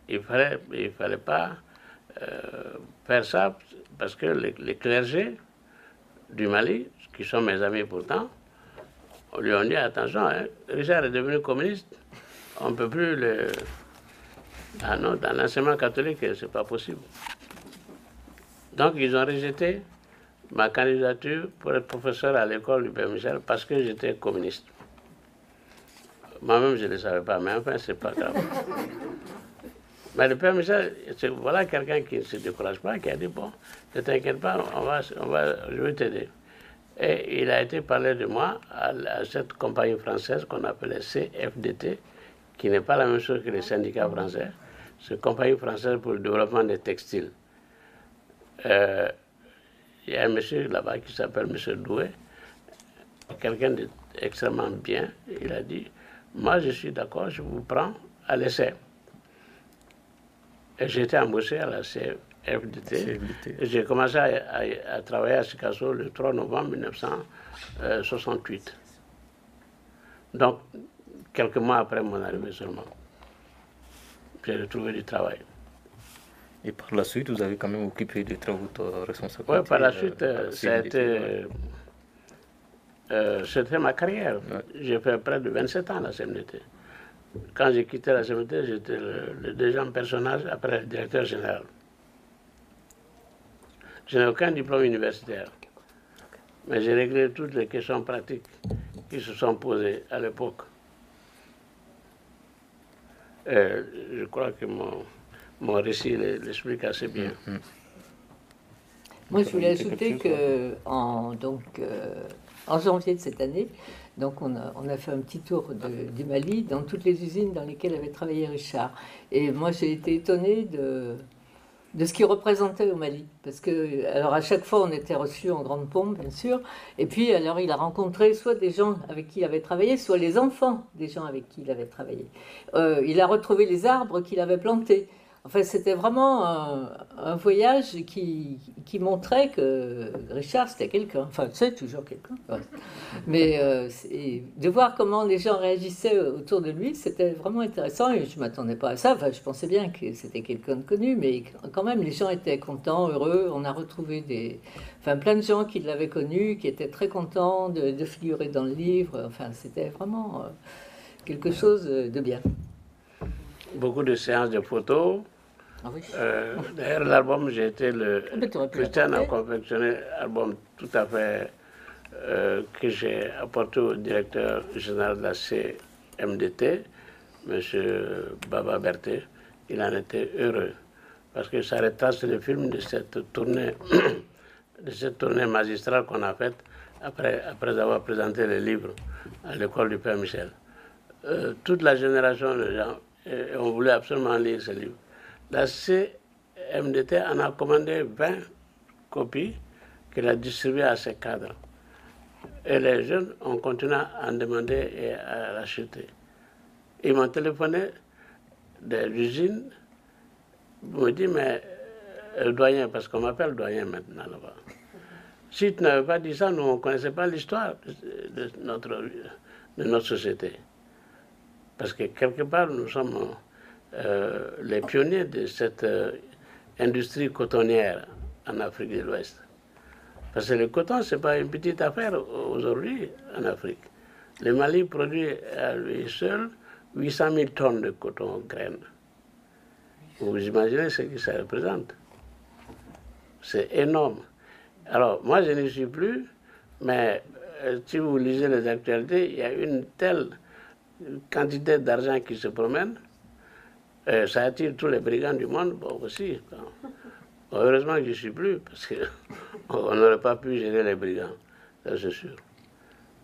[SPEAKER 3] il fallait pas faire ça, parce que les clergés du Mali, qui sont mes amis pourtant, on lui a dit attention, hein, Richard est devenu communiste, on ne peut plus le... Ah non, dans l'enseignement catholique, c'est pas possible. Donc ils ont rejeté ma candidature pour être professeur à l'école du Père Michel parce que j'étais communiste. Moi-même, je ne le savais pas, mais enfin, c'est pas grave. Mais le Père Michel, voilà quelqu'un qui ne se décourage pas, qui a dit, bon, ne t'inquiète pas, je vais t'aider. Et il a été parlé de moi à cette compagnie française qu'on appelait CFDT, qui n'est pas la même chose que les syndicats français. C'est Compagnie française pour le développement des textiles. Il y a un monsieur là-bas qui s'appelle M. Doué, quelqu'un d'extrêmement bien. Il a dit, moi je suis d'accord, je vous prends à l'essai. Et j'ai été embauché à la CFDT. Et j'ai commencé à travailler à Sikasso le 3 novembre 1968. Donc, quelques mois après mon arrivée seulement, j'ai retrouvé du travail.
[SPEAKER 1] Et par la suite, vous avez quand même occupé de très hautes responsabilités.
[SPEAKER 3] Oui, par la suite, ça a été... c'était ma carrière. Ouais. J'ai fait près de 27 ans à la CMDT. Quand j'ai quitté la CMDT, j'étais le deuxième personnage après le directeur général. Je n'ai aucun diplôme universitaire, mais j'ai réglé toutes les questions pratiques qui se sont posées à l'époque. Je crois que mon récit l'explique assez bien.
[SPEAKER 2] Moi, je voulais ajouter qu'en janvier de cette année, donc on a fait un petit tour du Mali dans toutes les usines dans lesquelles avait travaillé Richard. Et moi, j'ai été étonnée de ce qu'il représentait au Mali. Parce que, alors à chaque fois, on était reçus en grande pompe, bien sûr. Et puis, alors, il a rencontré soit des gens avec qui il avait travaillé, soit les enfants des gens avec qui il avait travaillé. Il a retrouvé les arbres qu'il avait plantés. Enfin, c'était vraiment un voyage qui montrait que Richard, c'était quelqu'un. Enfin, c'est toujours quelqu'un. Ouais. Mais de voir comment les gens réagissaient autour de lui, c'était vraiment intéressant. Et je ne m'attendais pas à ça. Enfin, je pensais bien que c'était quelqu'un de connu, mais quand même, les gens étaient contents, heureux. On a retrouvé plein de gens qui l'avaient connu, qui étaient très contents de figurer dans le livre. Enfin, c'était vraiment quelque chose de bien.
[SPEAKER 3] Beaucoup de séances de photos.
[SPEAKER 2] Ah oui.
[SPEAKER 3] D'ailleurs, l'album, j'ai été le Christian a confectionné album tout à fait que j'ai apporté au directeur général de la CMDT, M. Baba Berté. Il en était heureux parce que ça retrace le film de cette tournée, magistrale qu'on a faite après avoir présenté le livre à l'école du Père Michel. Toute la génération de gens ont voulu absolument lire ce livre. La CMDT en a commandé 20 copies qu'elle a distribuées à ses cadres. Et les jeunes ont continué à en demander et à l'acheter. Ils m'ont téléphoné de l'usine. Ils m'ont dit, mais le doyen, parce qu'on m'appelle doyen maintenant là-bas. Si tu n'avais pas dit ça, nous, on ne connaissait pas l'histoire de notre société. Parce que quelque part, nous sommes les pionniers de cette industrie cotonnière en Afrique de l'Ouest. Parce que le coton, ce n'est pas une petite affaire aujourd'hui en Afrique. Le Mali produit à lui seul 800 000 tonnes de coton graines. Vous imaginez ce que ça représente. C'est énorme. Alors, moi, je n'y suis plus, mais si vous lisez les actualités, il y a une telle quantité d'argent qui se promène. Ça attire tous les brigands du monde, bon, aussi. Bon, heureusement que je ne suis plus, parce qu'on n'aurait pas pu gérer les brigands, ça c'est sûr.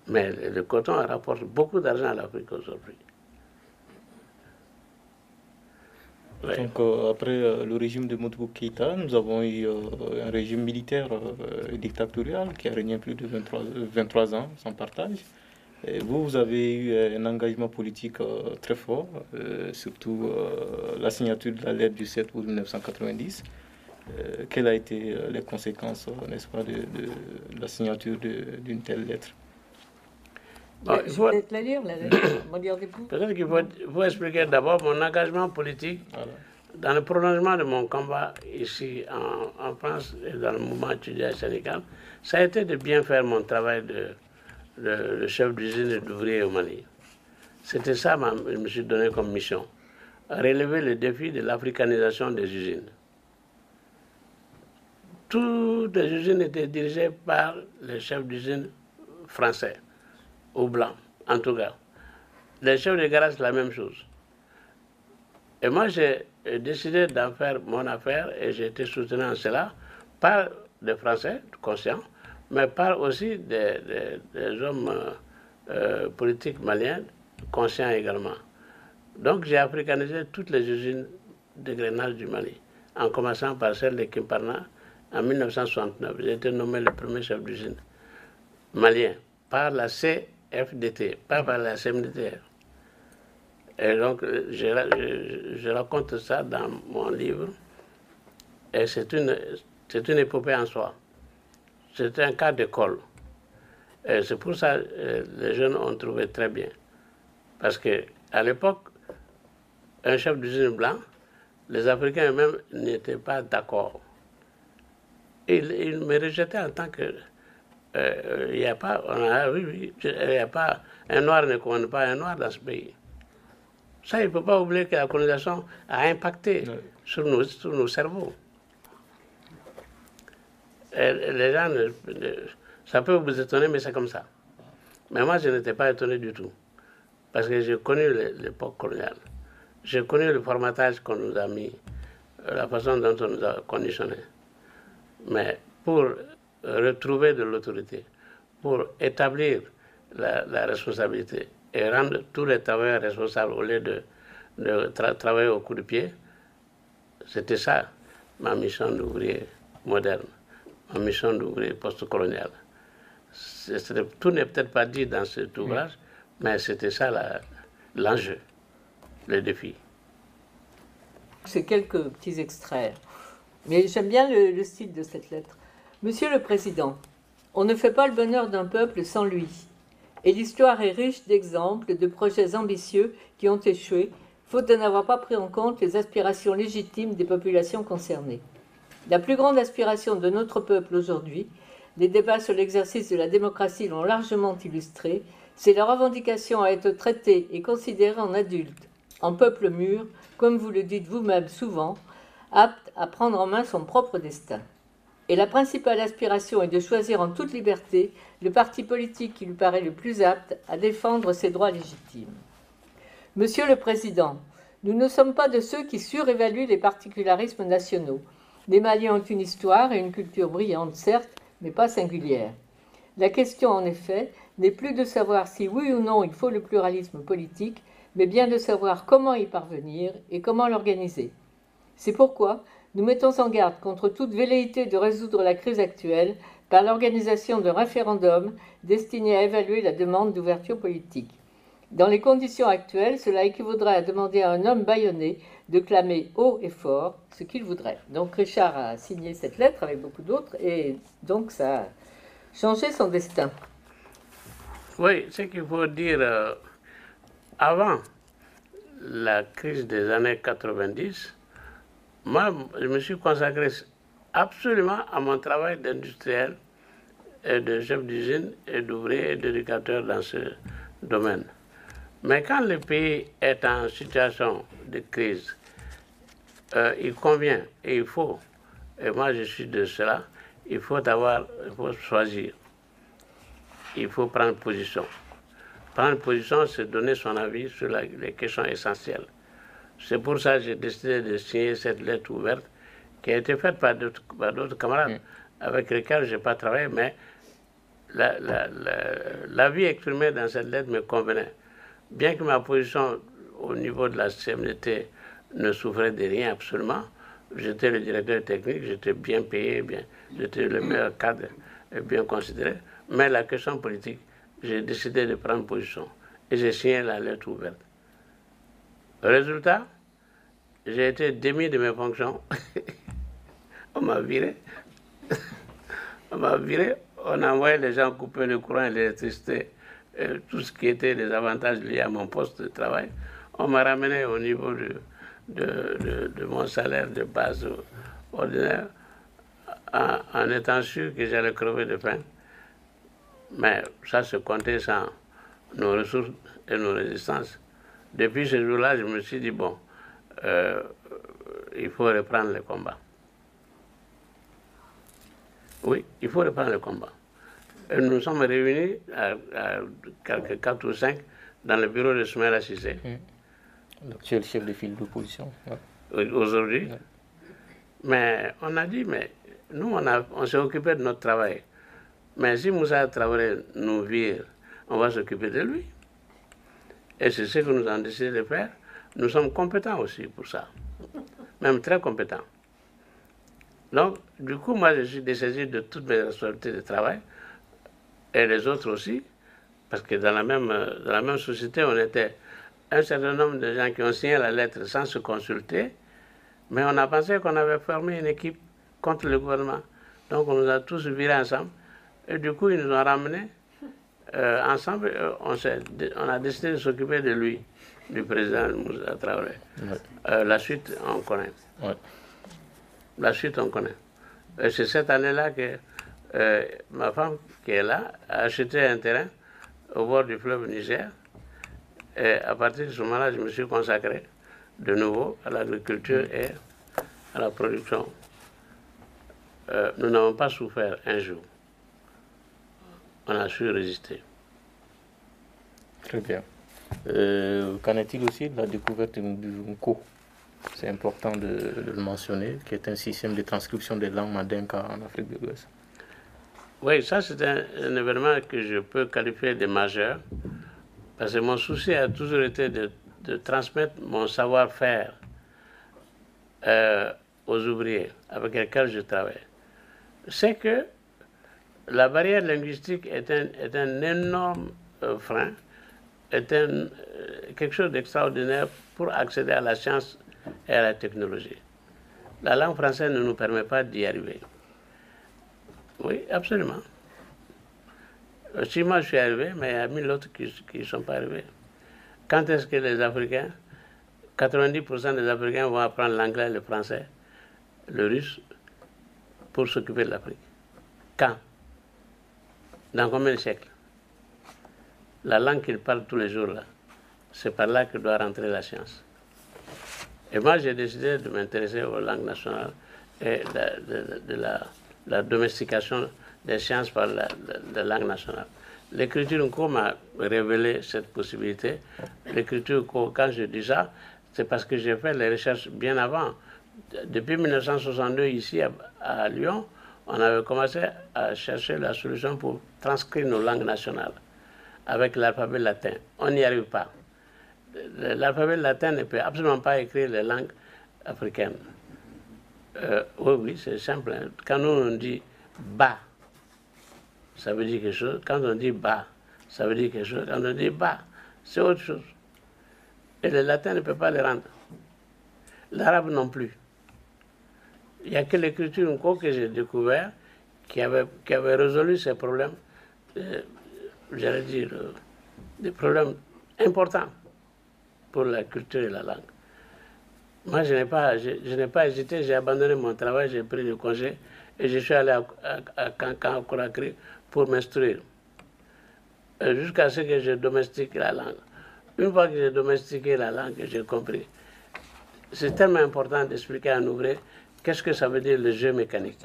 [SPEAKER 3] Mais le coton rapporte beaucoup d'argent à l'Afrique aujourd'hui.
[SPEAKER 1] Ouais. Donc après le régime de Modibo Keïta, nous avons eu un régime militaire dictatorial qui a régné plus de 23 ans sans partage. Et vous avez eu un engagement politique très fort, surtout la signature de la lettre du 7 août 1990. Quelles ont été les conséquences, n'est-ce pas, de la signature d'une telle lettre?
[SPEAKER 2] Bon, je vais peut-être la lire, la lettre.
[SPEAKER 3] Peut-être qu'il faut expliquer d'abord mon engagement politique. Voilà. Dans le prolongement de mon combat ici en France et dans le mouvement étudiant syndical, ça a été de bien faire mon travail de chef d'usine et d'ouvrier au Mali. C'était ça que je me suis donné comme mission. Relever le défi de l'africanisation des usines. Toutes les usines étaient dirigées par les chefs d'usine français, ou blancs, en tout cas. Les chefs de garage, la même chose. Et moi, j'ai décidé d'en faire mon affaire et j'ai été soutenu en cela par des Français conscients, mais par aussi des hommes politiques maliens, conscients également. Donc j'ai africanisé toutes les usines de grainage du Mali, en commençant par celle de Kimparna en 1969. J'ai été nommé le premier chef d'usine malien par la CFDT, pas par la CMDT. Et donc je raconte ça dans mon livre, et c'est une épopée en soi. C'est un cas d'école. Et c'est pour ça que les jeunes ont trouvé très bien. Parce qu'à l'époque, un chef d'usine blanc, les Africains eux-mêmes n'étaient pas d'accord. Ils me rejetaient en tant que... Il n'y a pas... Un noir ne commande pas un noir dans ce pays. Ça, il ne faut pas oublier que la colonisation a impacté sur nos cerveaux. Et les gens, ça peut vous étonner, mais c'est comme ça. Mais moi, je n'étais pas étonné du tout. Parce que j'ai connu l'époque coloniale. J'ai connu le formatage qu'on nous a mis, la façon dont on nous a conditionnés. Mais pour retrouver de l'autorité, pour établir la responsabilité et rendre tous les travailleurs responsables au lieu de travailler au coup de pied, c'était ça ma mission d'ouvrier moderne, ma mission d'ouvrier post-colonial. Tout n'est peut-être pas dit dans cet ouvrage, mais c'était ça l'enjeu, le défi.
[SPEAKER 2] C'est quelques petits extraits, mais j'aime bien le style de cette lettre. Monsieur le Président, on ne fait pas le bonheur d'un peuple sans lui. Et l'histoire est riche d'exemples de projets ambitieux qui ont échoué, faute de n'avoir pas pris en compte les aspirations légitimes des populations concernées. La plus grande aspiration de notre peuple aujourd'hui, les débats sur l'exercice de la démocratie l'ont largement illustré, c'est la revendication à être traité et considéré en adulte, en peuple mûr, comme vous le dites vous-même souvent, apte à prendre en main son propre destin. Et la principale aspiration est de choisir en toute liberté le parti politique qui lui paraît le plus apte à défendre ses droits légitimes. Monsieur le Président, nous ne sommes pas de ceux qui surévaluent les particularismes nationaux. Les Maliens ont une histoire et une culture brillante, certes, mais pas singulière. La question, en effet, n'est plus de savoir si oui ou non il faut le pluralisme politique, mais bien de savoir comment y parvenir et comment l'organiser. C'est pourquoi nous mettons en garde contre toute velléité de résoudre la crise actuelle par l'organisation d'un référendum destiné à évaluer la demande d'ouverture politique. Dans les conditions actuelles, cela équivaudrait à demander à un homme bâillonné de clamer haut et fort ce qu'il voudrait. Donc Richard a signé cette lettre avec beaucoup d'autres et donc ça a changé son destin.
[SPEAKER 3] Oui, ce qu'il faut dire, avant la crise des années 90, moi, je me suis consacré absolument à mon travail d'industriel et de chef d'usine et d'ouvrier et d'éducateur dans ce domaine. Mais quand le pays est en situation de crise, il convient et il faut, et moi je suis de cela, il faut choisir, il faut prendre position. Prendre position, c'est donner son avis sur les questions essentielles. C'est pour ça que j'ai décidé de signer cette lettre ouverte qui a été faite par d'autres camarades avec lesquels je n'ai pas travaillé, mais l'avis exprimé dans cette lettre me convenait. Bien que ma position au niveau de la CMDT ne souffrait de rien absolument, j'étais le directeur technique, j'étais bien payé, j'étais le meilleur cadre et bien considéré, mais la question politique, j'ai décidé de prendre position et j'ai signé la lettre ouverte. Résultat, j'ai été démis de mes fonctions. On m'a viré. On a envoyé les gens couper le courant et l'électricité, tout ce qui était les avantages liés à mon poste de travail. On m'a ramené au niveau de mon salaire de base ordinaire en étant sûr que j'allais crever de faim. Mais ça se comptait sans nos ressources et nos résistances. Depuis ce jour-là, je me suis dit, bon, il faut reprendre le combat. Oui, il faut reprendre le combat. Et nous nous sommes réunis à quelques 4 ou 5 dans le bureau de Soumaïla Cissé.
[SPEAKER 1] L'actuel chef de file d'opposition.
[SPEAKER 3] Ouais. Aujourd'hui. Ouais. Mais on a dit, mais nous, on s'est occupé de notre travail. Mais si Moussa Traoré nous vire, on va s'occuper de lui. Et c'est ce que nous avons décidé de faire. Nous sommes compétents aussi pour ça, même très compétents. Donc, du coup, moi, je suis dessaisi de toutes mes responsabilités de travail, et les autres aussi, parce que dans la même société, on était un certain nombre de gens qui ont signé la lettre sans se consulter, mais on a pensé qu'on avait formé une équipe contre le gouvernement. Donc, on nous a tous virés ensemble, et du coup, ils nous ont ramenés ensemble. On a décidé de s'occuper de lui, du président Moussa Traoré. Ouais. La suite, on connaît. Ouais. La suite, on connaît. Et c'est cette année-là que ma femme, qui est là, a acheté un terrain au bord du fleuve Niger. Et à partir de ce moment-là, je me suis consacré de nouveau à l'agriculture et à la production. Nous n'avons pas souffert un jour. On a su résister.
[SPEAKER 1] Très bien. Qu'en est-il aussi de la découverte du Nko? C'est important de le mentionner, qui est un système de transcription des langues mandinka en Afrique de l'Ouest.
[SPEAKER 3] Oui, ça c'est un événement que je peux qualifier de majeur, parce que mon souci a toujours été de transmettre mon savoir-faire aux ouvriers avec lesquels je travaille. C'est que la barrière linguistique est un énorme frein, est quelque chose d'extraordinaire pour accéder à la science et à la technologie. La langue française ne nous permet pas d'y arriver. Oui, absolument. Si moi je suis arrivé, mais il y a 1000 autres qui ne sont pas arrivés. Quand est-ce que les Africains, 90% des Africains vont apprendre l'anglais, le français, le russe, pour s'occuper de l'Afrique? Quand? Dans combien de siècles? La langue qu'ils parlent tous les jours, là, c'est par là que doit rentrer la science. Et moi, j'ai décidé de m'intéresser aux langues nationales et de la domestication des sciences par la langue nationale. L'écriture Nko m'a révélé cette possibilité. L'écriture Nko, quand je dis ça, c'est parce que j'ai fait les recherches bien avant. Depuis 1962, ici à Lyon, on avait commencé à chercher la solution pour transcrire nos langues nationales avec l'alphabet latin. On n'y arrive pas. L'alphabet latin ne peut absolument pas écrire les langues africaines. Oui, c'est simple. Hein. Quand on dit bas, ça veut dire quelque chose. Quand on dit bas, ça veut dire quelque chose. Quand on dit bas, c'est autre chose. Et le latin ne peut pas le rendre. L'arabe non plus. Il n'y a que l'écriture que j'ai découvert qui avait résolu ces problèmes, j'allais dire, des problèmes importants pour la culture et la langue. Moi, je n'ai pas hésité, j'ai abandonné mon travail, j'ai pris le congé et je suis allé à Cancan, à Conakry, pour m'instruire. Jusqu'à ce que je domestique la langue. Une fois que j'ai domestiqué la langue, j'ai compris. C'est tellement important d'expliquer à un ouvrier qu'est-ce que ça veut dire le jeu mécanique.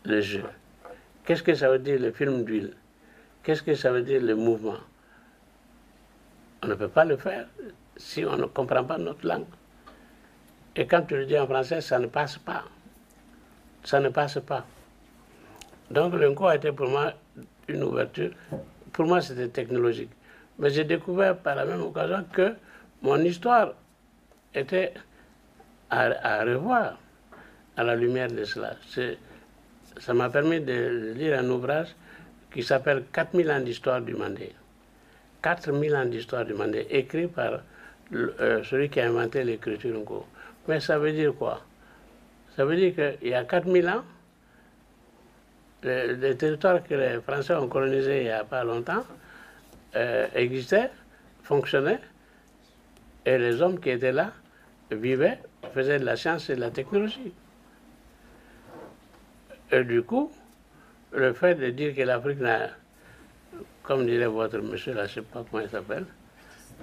[SPEAKER 3] Le jeu. Qu'est-ce que ça veut dire le film d'huile? Qu'est-ce que ça veut dire le mouvement? On ne peut pas le faire si on ne comprend pas notre langue. Et quand tu le dis en français, ça ne passe pas. Ça ne passe pas. Donc le Nko a été pour moi une ouverture. Pour moi, c'était technologique. Mais j'ai découvert par la même occasion que mon histoire était à revoir à la lumière de cela. Ça m'a permis de lire un ouvrage qui s'appelle 4000 ans d'histoire du Mandé. 4000 ans d'histoire du Mandé, écrit par celui qui a inventé l'écriture Nko. Mais ça veut dire quoi? Ça veut dire qu'il y a 4000 ans, les territoires que les Français ont colonisés il n'y a pas longtemps existaient, fonctionnaient, et les hommes qui étaient là vivaient, faisaient de la science et de la technologie. Et du coup, le fait de dire que l'Afrique n'a, comme dirait votre monsieur, là, je ne sais pas comment il s'appelle,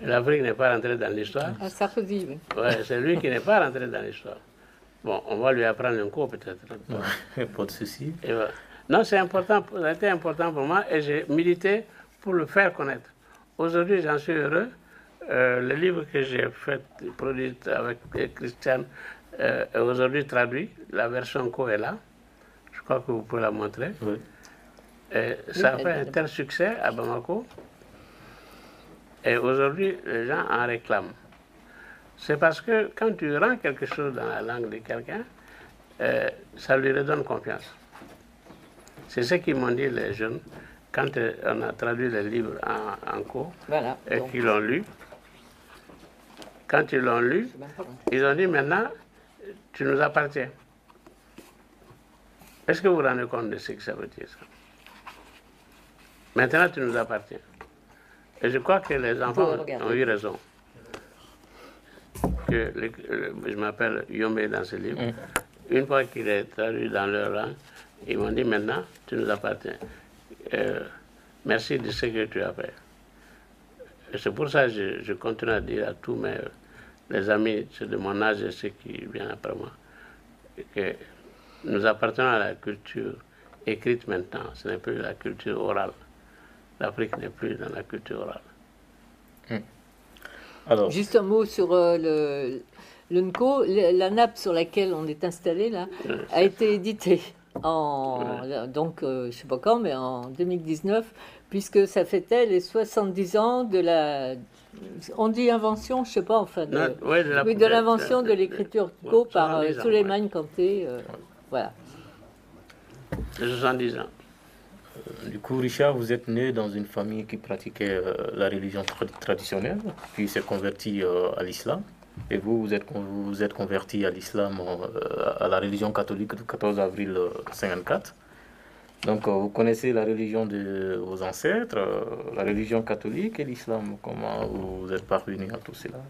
[SPEAKER 3] l'Afrique n'est pas rentrée dans l'histoire.
[SPEAKER 2] Ah, Sarkozy, oui.
[SPEAKER 3] Ouais, c'est lui qui n'est pas rentré dans l'histoire. Bon, on va lui apprendre un cours peut-être.
[SPEAKER 1] Pas de souci.
[SPEAKER 3] Voilà. Non, c'est important, ça a été important pour moi et j'ai milité pour le faire connaître. Aujourd'hui, j'en suis heureux. Le livre que j'ai fait, produit avec Christiane, est aujourd'hui traduit. La version co est là. Je crois que vous pouvez la montrer.
[SPEAKER 1] Oui.
[SPEAKER 3] Et ça a fait un tel succès à Bamako. Et aujourd'hui, les gens en réclament. C'est parce que quand tu rends quelque chose dans la langue de quelqu'un, ça lui redonne confiance. C'est ce qu'ils m'ont dit les jeunes quand on a traduit les livres en cours et qu'ils l'ont lu. Quand ils l'ont lu, ils ont dit maintenant, tu nous appartiens. Est-ce que vous vous rendez compte de ce que ça veut dire ça? Maintenant, tu nous appartiens. Et je crois que les enfants ont eu raison. Je m'appelle Yombe dans ce livre. Une fois qu'il est traduit dans leur langue, ils m'ont dit maintenant, tu nous appartiens. Merci de ce que tu as fait. Et c'est pour ça que je continue à dire à tous les amis, ceux de mon âge et ceux qui viennent après moi, que nous appartenons à la culture écrite maintenant. Ce n'est plus la culture orale. L'Afrique n'est plus dans la culture orale.
[SPEAKER 2] Alors, juste un mot sur le NCO. La nappe sur laquelle on est installé là a été éditée donc je ne sais pas quand, mais en 2019, puisque ça fêtait les 70 ans de la, on dit invention, je ne sais pas, enfin, de l'invention de l'écriture NCO par Souleymane Kanté, voilà.
[SPEAKER 3] 70 ans.
[SPEAKER 1] Du coup, Richard, vous êtes né dans une famille qui pratiquait la religion traditionnelle, puis s'est converti à l'islam. Et vous vous êtes converti à l'islam, à la religion catholique le 14 avril 1954. Donc, vous connaissez la religion de vos ancêtres, la religion catholique et l'islam. Comment vous êtes parvenu à tout cela?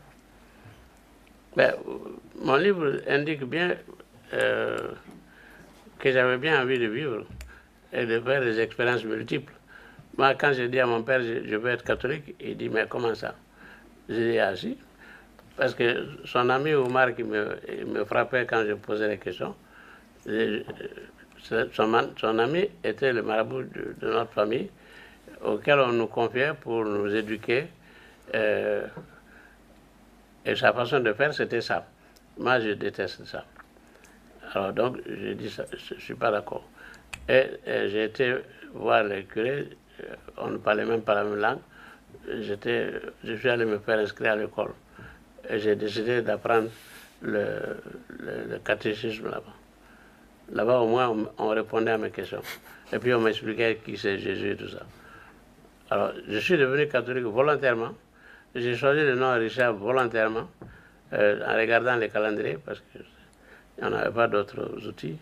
[SPEAKER 3] Mon livre indique bien que j'avais bien envie de vivre et de faire des expériences multiples. Moi, quand j'ai dit à mon père, je veux être catholique, il dit, mais comment ça? J'ai dit, ah si. Parce que son ami Omar qui me frappait quand je posais les questions, son ami était le marabout de notre famille, auquel on nous confiait pour nous éduquer. Et sa façon de faire, c'était ça. Moi, je déteste ça. Alors donc, j'ai dit ça, je ne suis pas d'accord. Et j'ai été voir les curés, on ne parlait même pas la même langue. Je suis allé me faire inscrire à l'école. Et j'ai décidé d'apprendre le catéchisme là-bas. Là-bas, au moins, on répondait à mes questions. Et puis, on m'expliquait qui c'est Jésus et tout ça. Alors, je suis devenu catholique volontairement. J'ai choisi le nom Richard volontairement, en regardant les calendriers, parce qu'il n'y en avait pas d'autres outils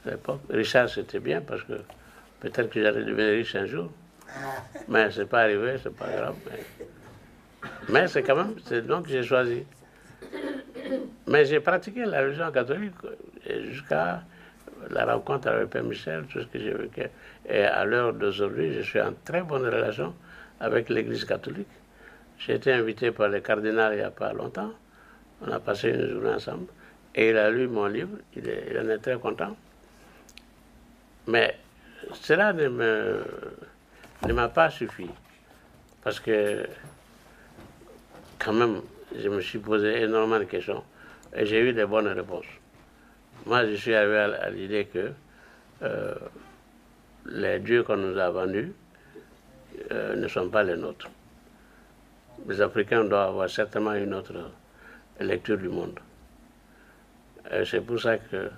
[SPEAKER 3] à l'époque. Richard, c'était bien, parce que peut-être que j'allais devenir riche un jour. Mais ce n'est pas arrivé, c'est pas grave. Mais c'est quand même, c'est donc que j'ai choisi. Mais j'ai pratiqué la religion catholique jusqu'à la rencontre avec le Père Michel, tout ce que j'ai vécu. Et à l'heure d'aujourd'hui, je suis en très bonne relation avec l'Église catholique. J'ai été invité par le cardinal il n'y a pas longtemps. On a passé une journée ensemble. Et il a lu mon livre, il en est très content. Mais cela ne m'a pas suffi. Parce que quand même, je me suis posé énormément de questions et j'ai eu des bonnes réponses. Moi, je suis arrivé à l'idée que les dieux qu'on nous a vendus ne sont pas les nôtres. Les Africains doivent avoir certainement une autre lecture du monde. C'est pour ça que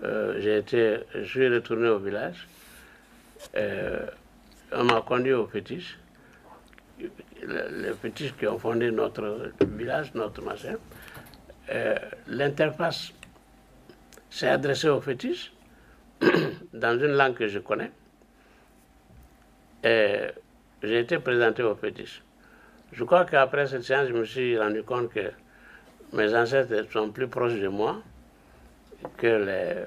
[SPEAKER 3] je suis retourné au village. On m'a conduit aux fétiches. Les fétiches qui ont fondé notre village, notre machin. L'interface s'est adressée aux fétiches dans une langue que je connais. Et j'ai été présenté aux fétiches. Je crois qu'après cette séance, je me suis rendu compte que mes ancêtres sont plus proches de moi que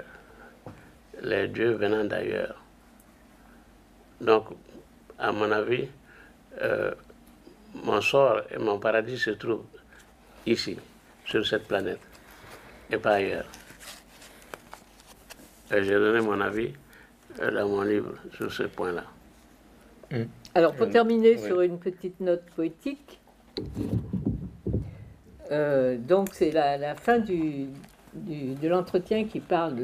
[SPEAKER 3] les dieux venant d'ailleurs. Donc, à mon avis, mon sort et mon paradis se trouvent ici, sur cette planète, et pas ailleurs. Et j'ai donné mon avis dans mon livre sur ce point-là.
[SPEAKER 2] Alors, pour terminer sur une petite note poétique, donc c'est la fin de l'entretien qui parle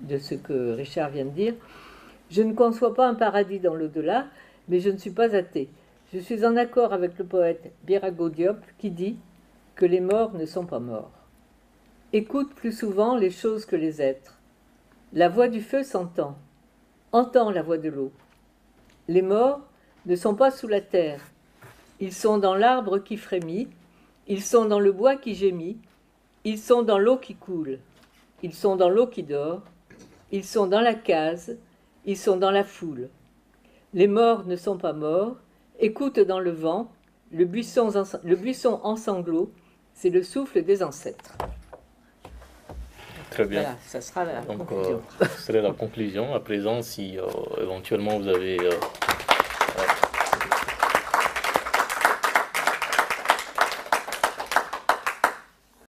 [SPEAKER 2] de ce que Richard vient de dire. Je ne conçois pas un paradis dans l'au-delà, mais je ne suis pas athée. Je suis en accord avec le poète Birago Diop qui dit que les morts ne sont pas morts. Écoute plus souvent les choses que les êtres. La voix du feu s'entend. Entends la voix de l'eau. Les morts ne sont pas sous la terre. Ils sont dans l'arbre qui frémit. Ils sont dans le bois qui gémit. Ils sont dans l'eau qui coule. Ils sont dans l'eau qui dort. Ils sont dans la case. Ils sont dans la foule. Les morts ne sont pas morts. Écoute dans le vent. Le buisson en sanglots, c'est le souffle des ancêtres.
[SPEAKER 1] Très bien.
[SPEAKER 2] Voilà, ça sera la
[SPEAKER 1] Donc,
[SPEAKER 2] conclusion.
[SPEAKER 1] ce serait la conclusion. À présent, si éventuellement vous avez